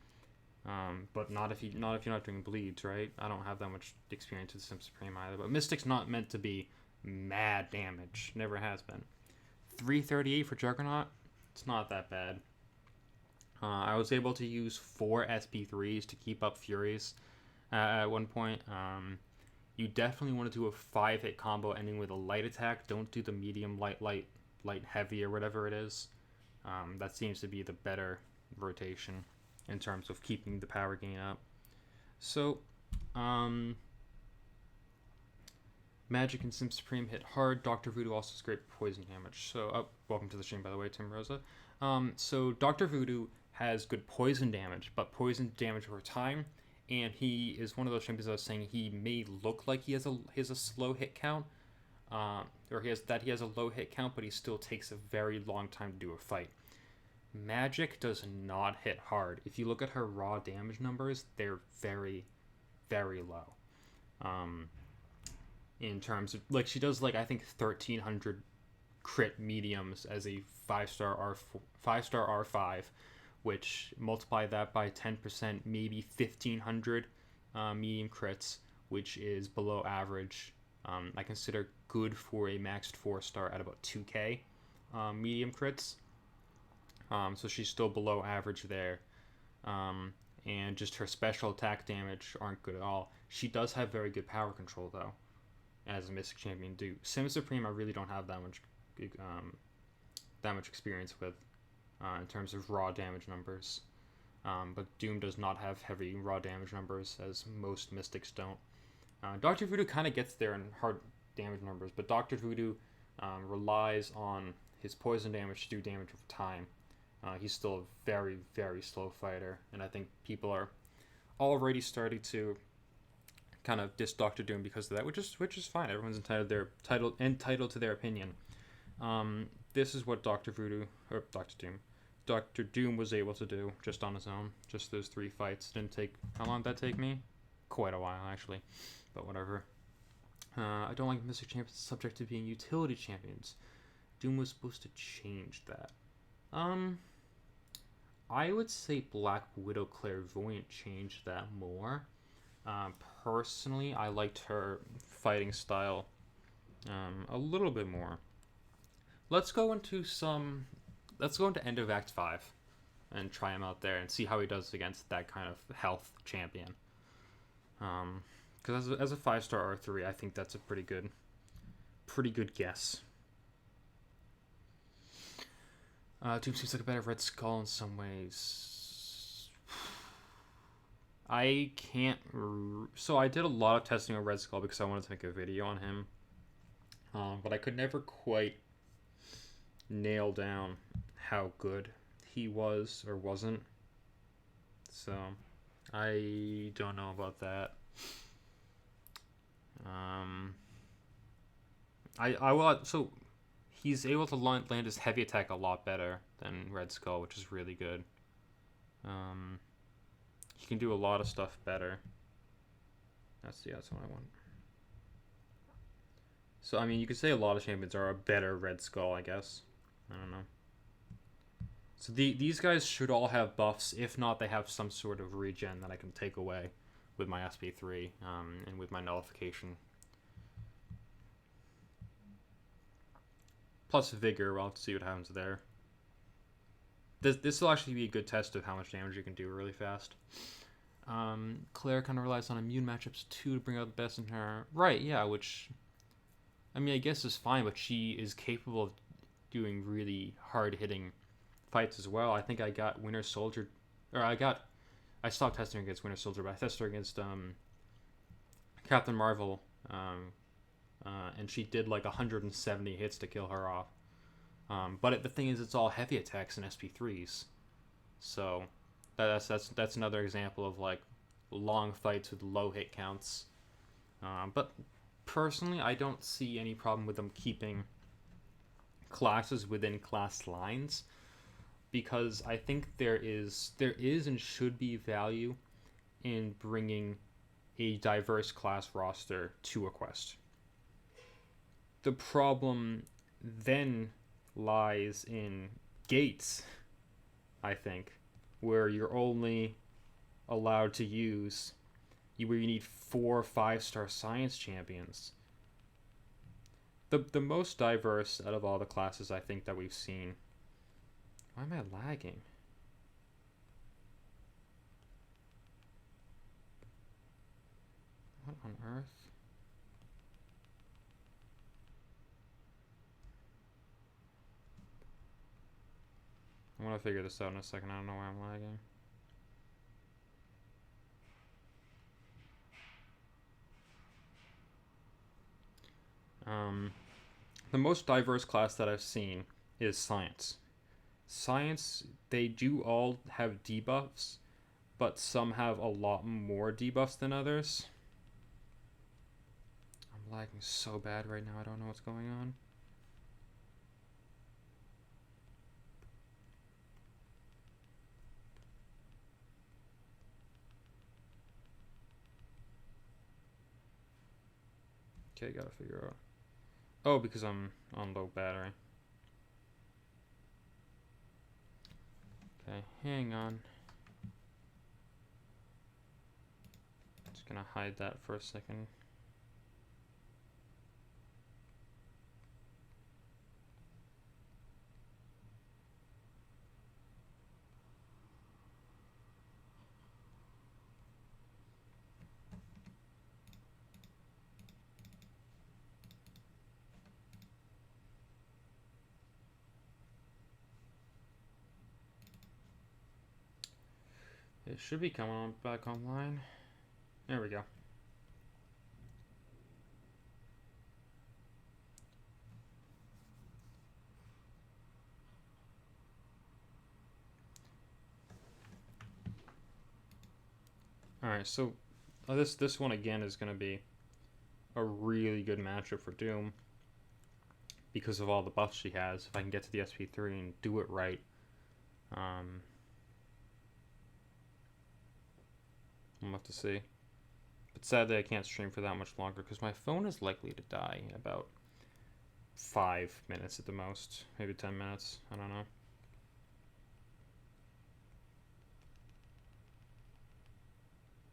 but not if you're not doing bleeds, right? I don't have that much experience with Sim Supreme either. But Mystic's not meant to be mad damage. Never has been. 338 for Juggernaut. It's not that bad. I was able to use 4 SP3s to keep up Furies at one point. You definitely want to do a 5-hit combo ending with a light attack. Don't do the medium, light, heavy, or whatever it is. That seems to be the better rotation in terms of keeping the power gain up. So, Magic and Sim Supreme hit hard. Dr. Voodoo also has great poison damage. So, welcome to the stream, by the way, Tim Rosa. So Dr. Voodoo has good poison damage, but poison damage over time, and he is one of those champions I was saying he may look like he has a slow hit count, or he has a low hit count, but he still takes a very long time to do a fight. Magic does not hit hard. If you look at her raw damage numbers, they're very, very low. In terms of like she does like I think 1,300 crit mediums as a 5-star R5, which multiply that by 10%, maybe 1,500 medium crits, which is below average. I consider good for a maxed 4-star at about 2k medium crits. So she's still below average there. And just her special attack damage aren't good at all. She does have very good power control though, as a Mystic Champion do. Sim Supreme I really don't have that much experience with in terms of raw damage numbers. But Doom does not have heavy raw damage numbers, as most Mystics don't. Dr. Voodoo kind of gets there in hard damage numbers, but Dr. Voodoo relies on his poison damage to do damage over time. He's still a very, very slow fighter, and I think people are already starting to kind of diss Dr. Doom because of that, which is fine. Everyone's entitled to their opinion. This is what Dr. Doom was able to do just on his own. Just those 3 fights. How long did that take me? Quite a while, actually. But whatever. I don't like Mystic Champions subject to being utility champions. Doom was supposed to change that. I would say Black Widow Clairvoyant changed that more. Personally, I liked her fighting style a little bit more. Let's go into end of Act 5 and try him out there and see how he does against that kind of health champion. Because as a 5-star R3, I think that's a pretty good guess. Doom seems like a better Red Skull in some ways. I can't... So I did a lot of testing on Red Skull because I wanted to make a video on him. But I could never quite nail down how good he was or wasn't. So I don't know about that. I will... So he's able to land his heavy attack a lot better than Red Skull, which is really good. He can do a lot of stuff better. That's what I want. So, I mean, you could say a lot of champions are a better Red Skull, I guess. I don't know. So these guys should all have buffs. If not, they have some sort of regen that I can take away with my SP3 and with my nullification. Plus Vigor, we'll have to see what happens there. This will actually be a good test of how much damage you can do really fast. Claire kind of relies on immune matchups too to bring out the best in her. Right, yeah, which, I mean, I guess is fine, but she is capable of doing really hard-hitting fights as well. I think I got Winter Soldier, or I stopped testing her against Winter Soldier, but I tested her against Captain Marvel, and she did like 170 hits to kill her off. But the thing is, it's all heavy attacks and SP3s, so that's another example of like long fights with low hit counts. But personally, I don't see any problem with them keeping classes within class lines, because I think there is and should be value in bringing a diverse class roster to a quest. The problem then lies in gates, I think, where you're only allowed to use, where you need 4 or 5-star science champions. The most diverse out of all the classes I think that we've seen. Why am I lagging? What on earth? I'm gonna figure this out in a second. I don't know why I'm lagging. The most diverse class that I've seen is science. Science, they do all have debuffs, but some have a lot more debuffs than others. I'm lagging so bad right now, I don't know what's going on. Okay, gotta figure out. Oh, because I'm on low battery. Okay, hang on. Just gonna hide that for a second. It should be coming on back online. There we go. Alright, so this one again is going to be a really good matchup for Doom because of all the buffs she has. If I can get to the SP3 and do it right. We'll have to see. But sadly I can't stream for that much longer because my phone is likely to die in about 5 minutes at the most. Maybe 10 minutes. I don't know.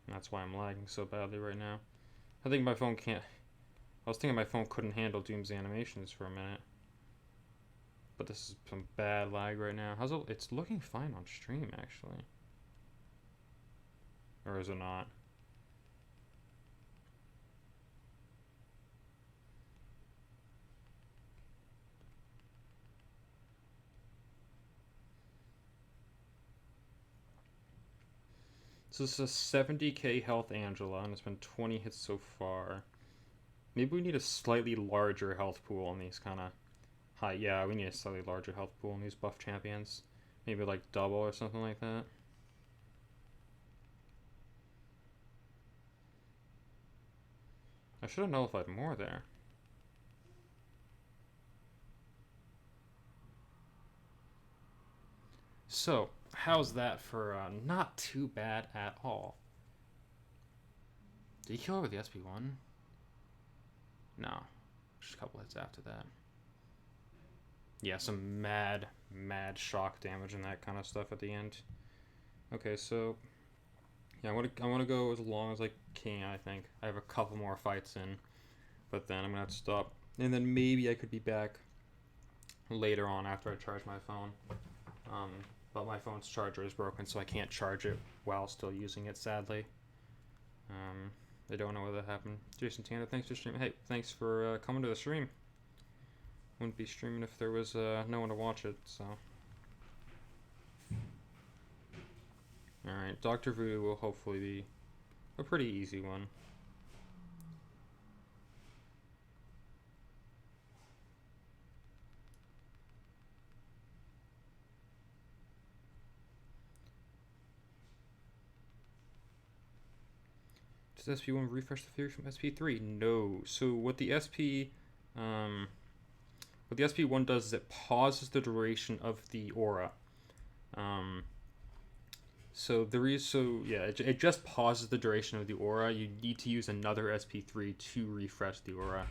That's why I'm lagging so badly right now. I think my phone can't... I was thinking my phone couldn't handle Doom's animations for a minute. But this is some bad lag right now. How's it? It's looking fine on stream, actually. Or is it not? So this is a 70k health Angela, and it's been 20 hits so far. Maybe we need a slightly larger health pool on these kind of high... Yeah, we need a slightly larger health pool on these buff champions. Maybe like double or something like that. I should have nullified more there. So, how's that for not too bad at all? Did he kill her with the SP1? No. just a couple hits after that. Yeah, some mad shock damage and that kind of stuff at the end. Okay, so yeah, I want to go as long as I can. I think I have a couple more fights in, but then I'm gonna have to stop, and then maybe I could be back later on after I charge my phone. But my phone's charger is broken, so I can't charge it while still using it. Sadly. I don't know whether that happened. Jason Tanner, thanks for streaming. Hey, thanks for coming to the stream. Wouldn't be streaming if there was no one to watch it, so. Alright, Dr. Voodoo will hopefully be a pretty easy one. Does SP1 refresh the theory from SP3? No. So what the SP1 does is it pauses the duration of the aura. It just pauses the duration of the aura. You need to use another SP3 to refresh the aura.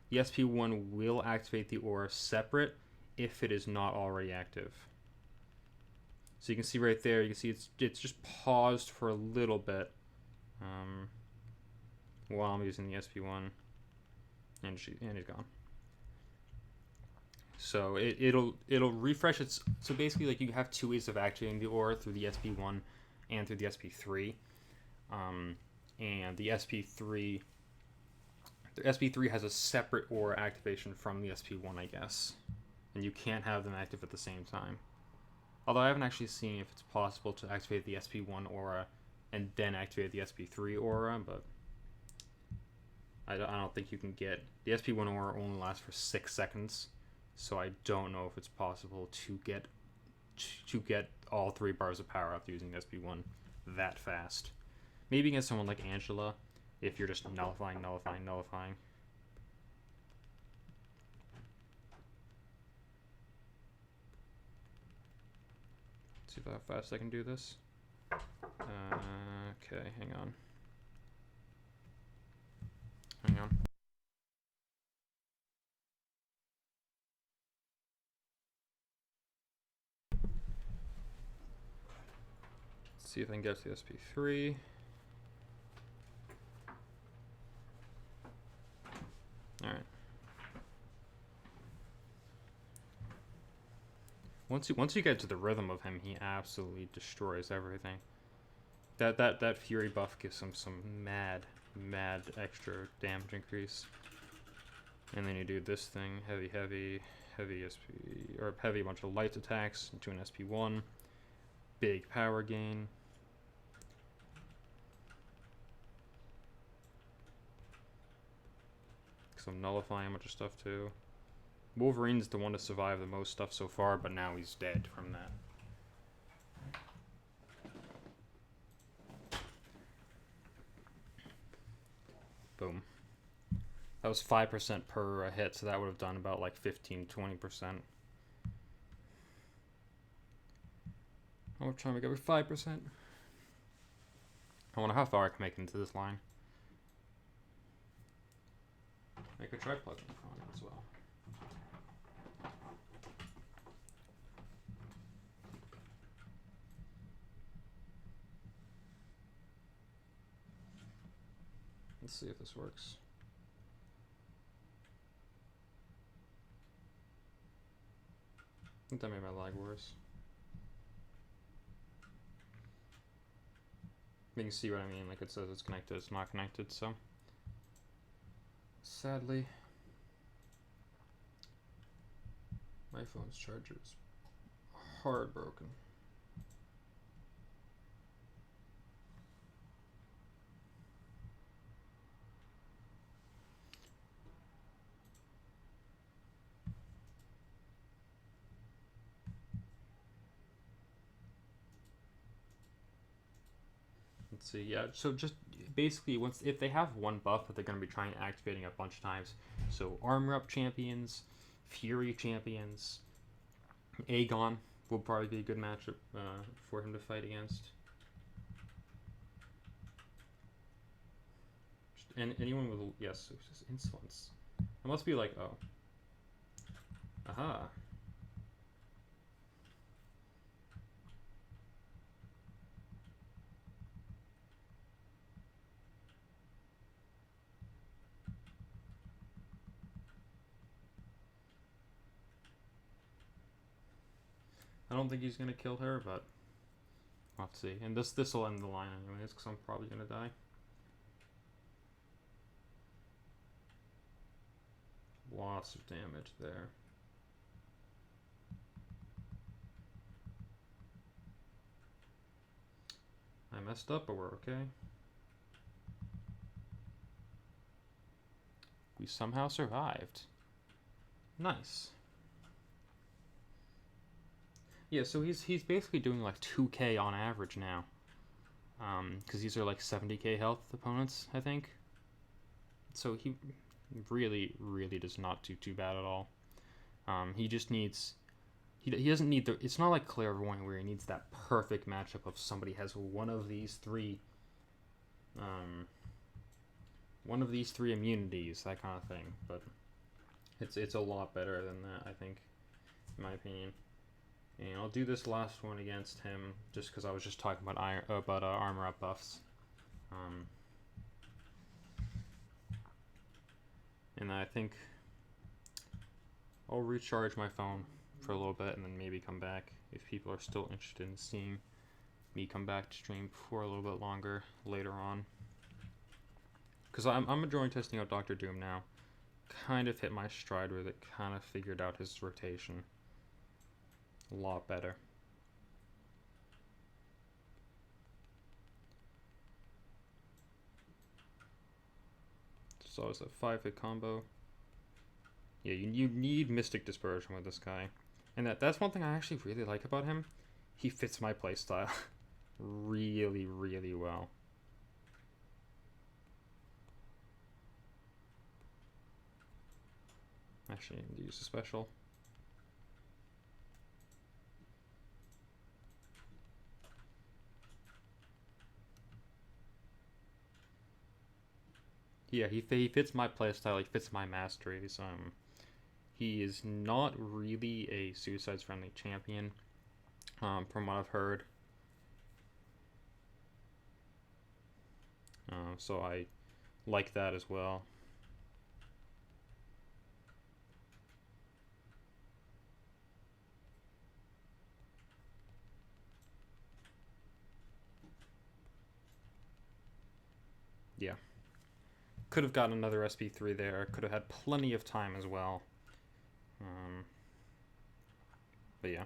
The SP1 will activate the aura separate if it is not already active. So you can see right there, you can see it's just paused for a little bit while I'm using the SP1, and he's gone. So it'll refresh its. So basically, like, you have two ways of activating the aura, through the SP1 and through the SP3. And the SP3 has a separate aura activation from the SP1, I guess, and you can't have them active at the same time. Although I haven't actually seen if it's possible to activate the SP1 aura and then activate the SP3 aura, but I don't think you can get. The SP1 aura only lasts for 6 seconds, so I don't know if it's possible to get all 3 bars of power up using SP1 that fast. Maybe against someone like Angela, if you're just nullifying. See how fast I can do this. Okay, hang on. Let's see if I can get to the SP3. Alright. Once you get to the rhythm of him, he absolutely destroys everything. That Fury buff gives him some mad extra damage increase. And then you do this thing, heavy SP, or heavy bunch of light attacks into an SP1. Big power gain. Some nullifying a bunch of stuff too. Wolverine's the one to survive the most stuff so far, but now he's dead from that. Boom. That was 5% per hit, so that would have done about like 15-20%. I'm trying to make every 5%. I wonder how far I can make into this line. Make a tri-plug in front as well. Let's see if this works. I think that made my lag worse. You can see what I mean, like it says it's connected, it's not connected, so. Sadly, my phone's charger is hard broken. Let's see, yeah, so just basically, if they have one buff that they're going to be trying activating a bunch of times, so armor up champions, fury champions, Aegon will probably be a good matchup for him to fight against. And anyone with, yes, it's just insolence. It must be like, oh. Aha. I don't think he's gonna kill her, but we'll have to see. And this will end the line anyways, because I'm probably gonna die. Lots of damage there. I messed up, but we're okay. We somehow survived. Nice. Yeah, so he's basically doing like 2k on average now. Because these are like 70k health opponents, I think. So he really, really does not do too bad at all. He just needs... He doesn't need the... It's not like Clairvoyant where he needs that perfect matchup of somebody has one of these three... one of these three immunities, that kind of thing. But it's a lot better than that, I think, in my opinion. And I'll do this last one against him, just because I was just talking about armor up buffs. And I think I'll recharge my phone for a little bit and then maybe come back if people are still interested in seeing me come back to stream for a little bit longer later on. Because I'm enjoying testing out Dr. Doom now. Kind of hit my stride with it, kind of figured out his rotation a lot better. So it's a 5-hit combo. Yeah, you need Mystic Dispersion with this guy. And that's one thing I actually really like about him. He fits my playstyle really, really well. Actually, I'm going to use a special. Yeah, he fits my playstyle, he fits my masteries. He is not really a suicides-friendly champion, from what I've heard. So I like that as well. Yeah. Could have gotten another SP3 there. Could have had plenty of time as well. But yeah.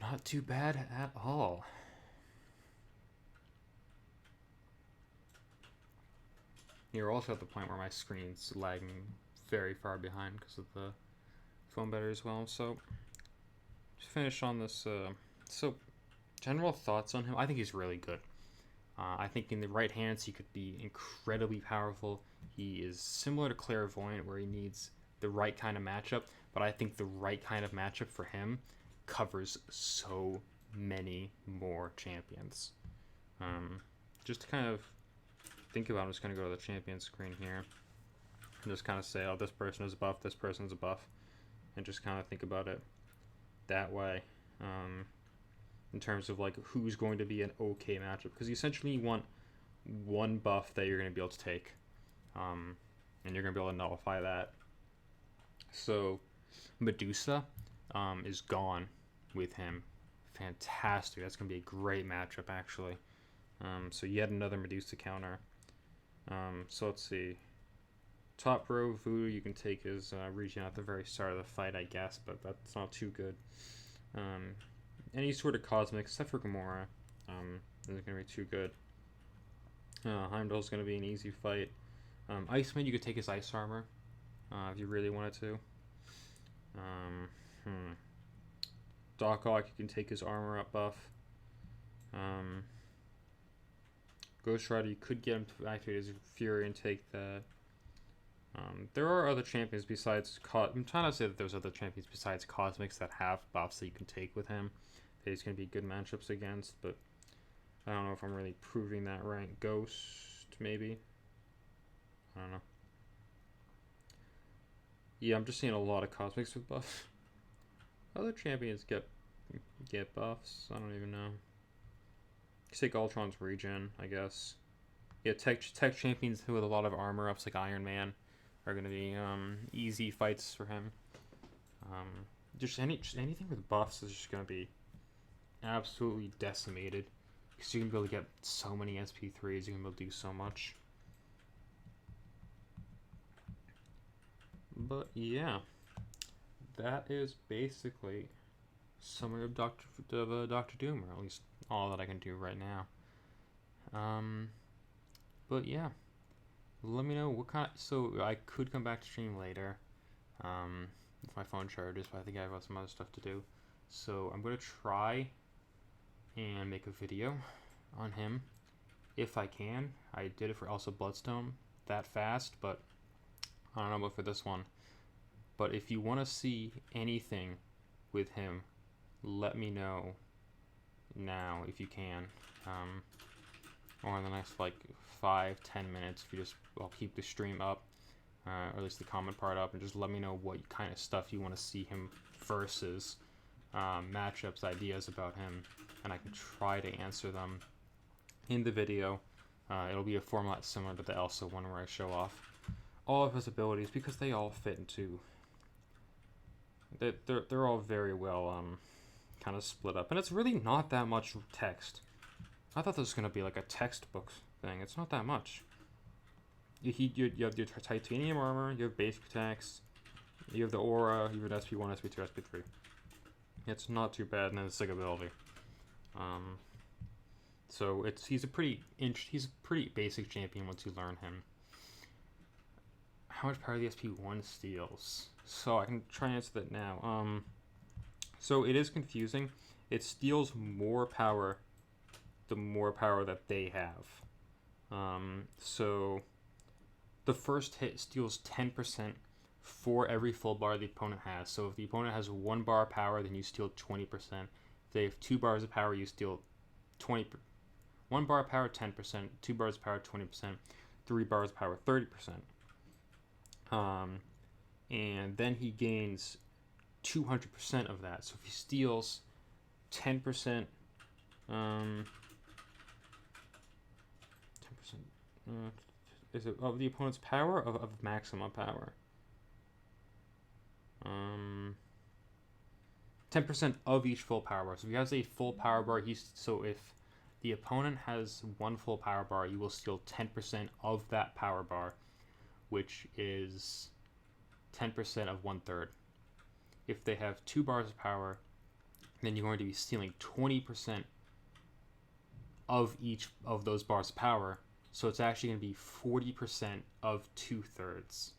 Not too bad at all. You're also at the point where my screen's lagging very far behind because of the phone battery as well. So, to finish on this, so general thoughts on him. I think he's really good. I think in the right hands he could be incredibly powerful. He is similar to Clairvoyant where he needs the right kind of matchup, but I think the right kind of matchup for him covers so many more champions. Just to kind of think about it, I'm just going to go to the champion screen here and just kind of say, oh, this person is a buff, this person's a buff, and just kind of think about it that way. In terms of like who's going to be an okay matchup, because you essentially want one buff that you're going to be able to take, and you're going to be able to nullify that. So Medusa is gone with him. Fantastic. That's going to be a great matchup actually. So yet another Medusa counter. So let's see. Top row Voodoo you can take his region at the very start of the fight, I guess, but that's not too good. Any sort of cosmic, except for Gamora, isn't going to be too good. Heimdall's going to be an easy fight. Iceman, you could take his ice armor if you really wanted to. Doc Ock, you can take his armor up buff. Ghost Rider, you could get him to activate his Fury and take that. There are other champions besides... I'm trying to say that there's other champions besides Cosmics that have buffs that you can take with him that he's going to be good matchups against, but I don't know if I'm really proving that right. Ghost, maybe? I don't know. Yeah, I'm just seeing a lot of cosmics with buffs. Other champions get buffs. I don't even know. Say Galtron's regen, I guess. Yeah, tech champions with a lot of armor ups like Iron Man are gonna be easy fights for him. Just anything with buffs is just gonna be absolutely decimated because you're gonna be able to get so many SP3s. You're gonna be able to do so much. But yeah, that is basically summary of Doctor Doom, or at least all that I can do right now. But yeah, let me know what kind. So I could come back to stream later, if my phone charges. But I think I have some other stuff to do. So I'm gonna try and make a video on him if I can. I did it for also Bloodstone that fast, but I don't know about for this one. But if you want to see anything with him, let me know now if you can. Or in the next like 5-10 minutes, if you just, I'll keep the stream up, or at least the comment part up, and just let me know what kind of stuff you want to see him versus, matchups, ideas about him, and I can try to answer them in the video. It'll be a format similar to the Elsa one where I show off all of his abilities because they all fit into. They're all very well kind of split up, and it's really not that much text. I thought this was gonna be like a textbook thing. It's not that much. You have your titanium armor, you have basic attacks, you have the aura, you have SP1, SP2, SP3. It's not too bad, and then the sig ability. So he's a pretty basic champion once you learn him. How much power the SP1 steals? So I can try and answer that now. So it is confusing. It steals more power the more power that they have. So the first hit steals 10% for every full bar the opponent has. So if the opponent has 1 bar of power, then you steal 20%. If they have 2 bars of power, you steal 20%. 1 bar of power, 10%. 2 bars of power, 20%. 3 bars of power, 30%. And then he gains 200% of that. So if he steals 10%, 10%, is it of the opponent's power or of maximum power? 10% of each full power bar. So if he has a full power bar, so if the opponent has 1 full power bar, you will steal 10% of that power bar, which is 10% of 1/3. If they have 2 bars of power, then you're going to be stealing 20% of each of those bars of power. So it's actually going to be 40% of 2/3.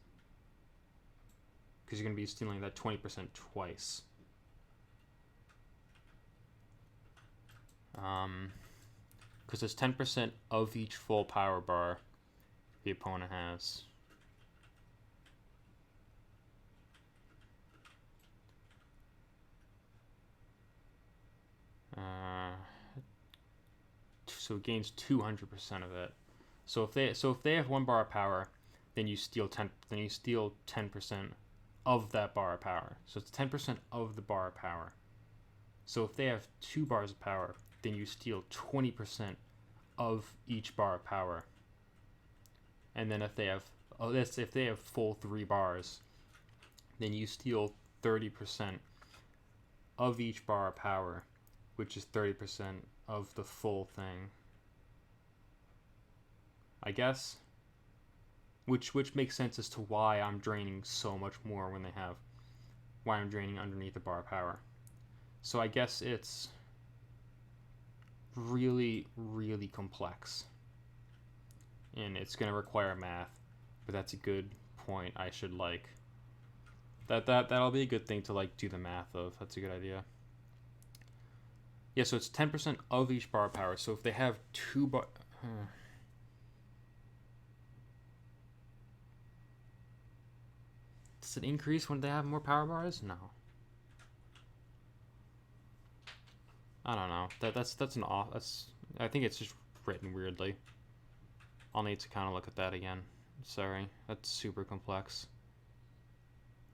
Because you're going to be stealing that 20% twice. Because it's 10% of each full power bar the opponent has. So it gains 200% of it. So if they have 1 bar of power, then you steal 10% of that bar of power. So it's 10% of the bar of power. So if they have 2 bars of power, then you steal 20% of each bar of power. And then if they have full 3 bars, then you steal 30% of each bar of power, which is 30% of the full thing, I guess. Which makes sense as to why I'm draining so much more when they have, why I'm draining underneath the bar of power. So I guess it's really, really complex, and it's gonna require math. But that's a good point. I should that'll be a good thing to do the math of. That's a good idea. Yeah, so it's 10% of each bar of power. So if they have 2 bar... Does it increase when they have more power bars? No. I don't know. I think it's just written weirdly. I'll need to kind of look at that again. Sorry, that's super complex.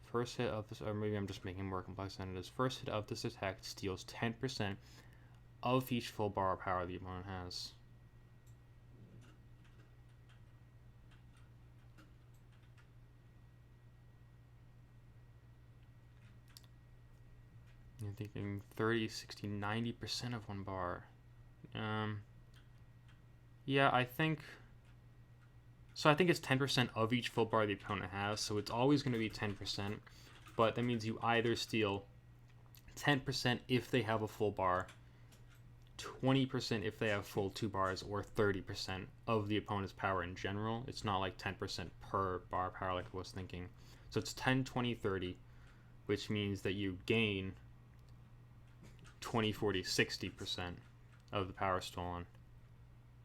First hit of this, or maybe I'm just making it more complex than it is. First hit of this attack steals 10% of each full bar of power the opponent has. You're thinking 30, 60, 90% of one bar. Yeah, I think... So I think it's 10% of each full bar the opponent has, so it's always going to be 10%, but that means you either steal 10% if they have a full bar, 20% if they have full 2 bars, or 30% of the opponent's power in general. It's not like 10% per bar power like I was thinking. So it's 10, 20, 30, which means that you gain 20, 40, 60% of the power stolen,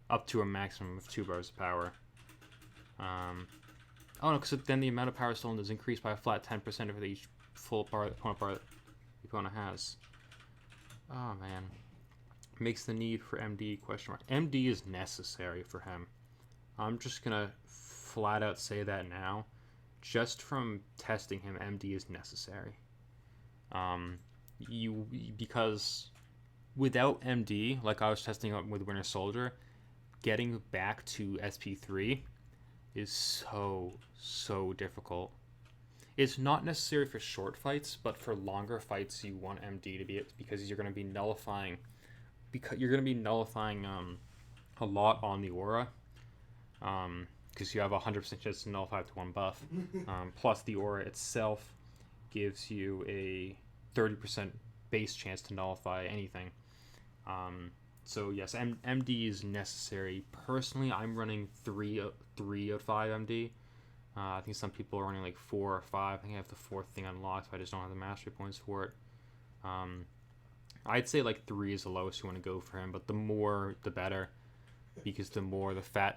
up to a maximum of 2 bars of power. Oh no, because then the amount of power stolen is increased by a flat 10% of each full bar the opponent has. Oh man. Makes the need for MD question mark. MD is necessary for him. I'm just gonna flat out say that now. Just from testing him, MD is necessary. Because without MD, like I was testing out with Winter Soldier, getting back to SP3 is so difficult. It's not necessary for short fights, but for longer fights you want MD to be it, because you're going to be nullifying a lot on the aura, because you have a 100% chance to nullify up to one buff. Plus the aura itself gives you a 30% base chance to nullify anything. So yes, MD is necessary. Personally, I'm running 3 out of 5 MD. I think some people are running like 4 or 5. I think I have the 4th thing unlocked, but I just don't have the mastery points for it. I'd say like 3 is the lowest you want to go for him, but the more the better, because the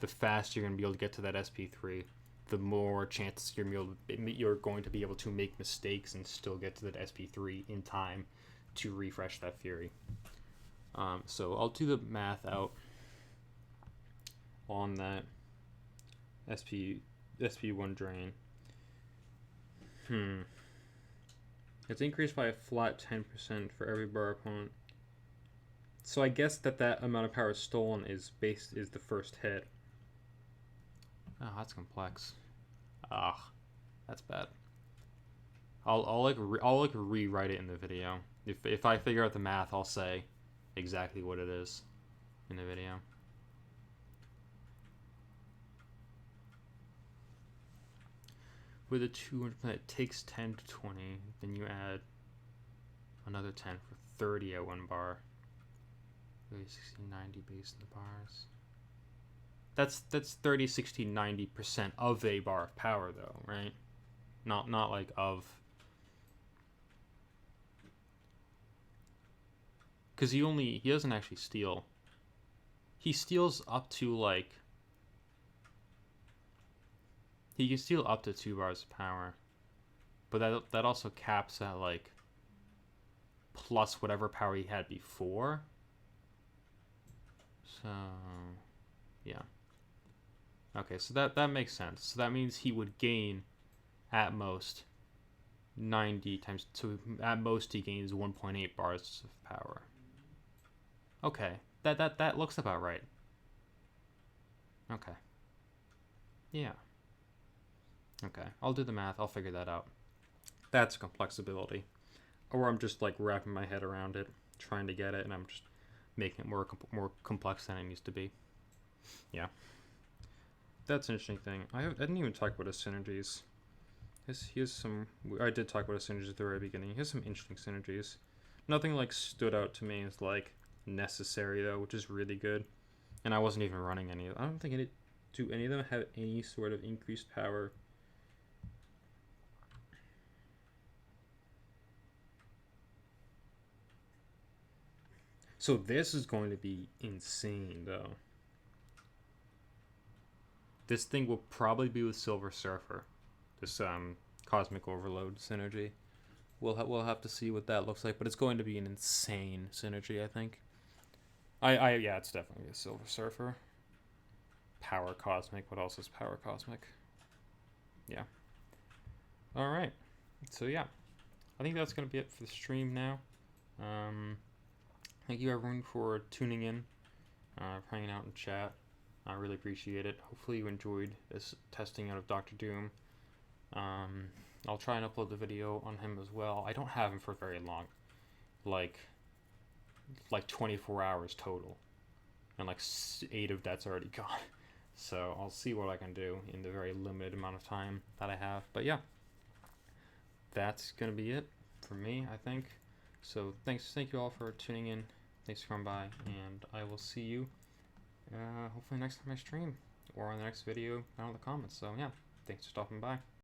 faster you're going to be able to get to that SP3, the more chances you're going to be able to make mistakes and still get to that SP3 in time to refresh that Fury. So I'll do the math out on that SP1 drain. It's increased by a flat 10% for every bar opponent. So I guess that amount of power stolen is the first hit. Oh, that's complex. That's bad. I'll rewrite it in the video. If I figure out the math, I'll say exactly what it is in the video. With a 200%, it takes 10 to 20. Then you add another 10 for 30 at one bar. 30, 60, 90 base in the bars. That's 30, 60, 90% of a bar of power though, right? Not like of... Because he doesn't actually steal. He steals up to like... He can steal up to 2 bars of power. But that also caps at like plus whatever power he had before. So yeah. Okay, so that makes sense. So that means he would gain at most 90 times, so at most he gains 1.8 bars of power. Okay, that looks about right. Okay. Yeah. Okay, I'll do the math. I'll figure that out. That's a complex ability. Or I'm just like wrapping my head around it, trying to get it, and I'm just making it more complex than it needs to be. Yeah. That's an interesting thing. I didn't even talk about his synergies. I did talk about his synergies at the very beginning. He has some interesting synergies. Nothing like stood out to me as like necessary though, which is really good. And I wasn't even running any of them. I don't think do any of them have any sort of increased power. So this is going to be insane though. This thing will probably be with Silver Surfer. This Cosmic Overload synergy. We'll have to see what that looks like, but it's going to be an insane synergy, I think. Yeah, it's definitely a Silver Surfer. Power Cosmic. What else is Power Cosmic? Yeah. All right. So yeah, I think that's gonna be it for the stream now. Thank you everyone for tuning in, for hanging out in chat. I really appreciate it. Hopefully you enjoyed this testing out of Doctor Doom. I'll try and upload the video on him as well. I don't have him for very long, like 24 hours total, and like 8 of that's already gone. So I'll see what I can do in the very limited amount of time that I have. But yeah, that's gonna be it for me, I think. So thank you all for tuning in. Thanks for coming by, and I will see you hopefully next time I stream or on the next video down in the comments. So yeah, thanks for stopping by.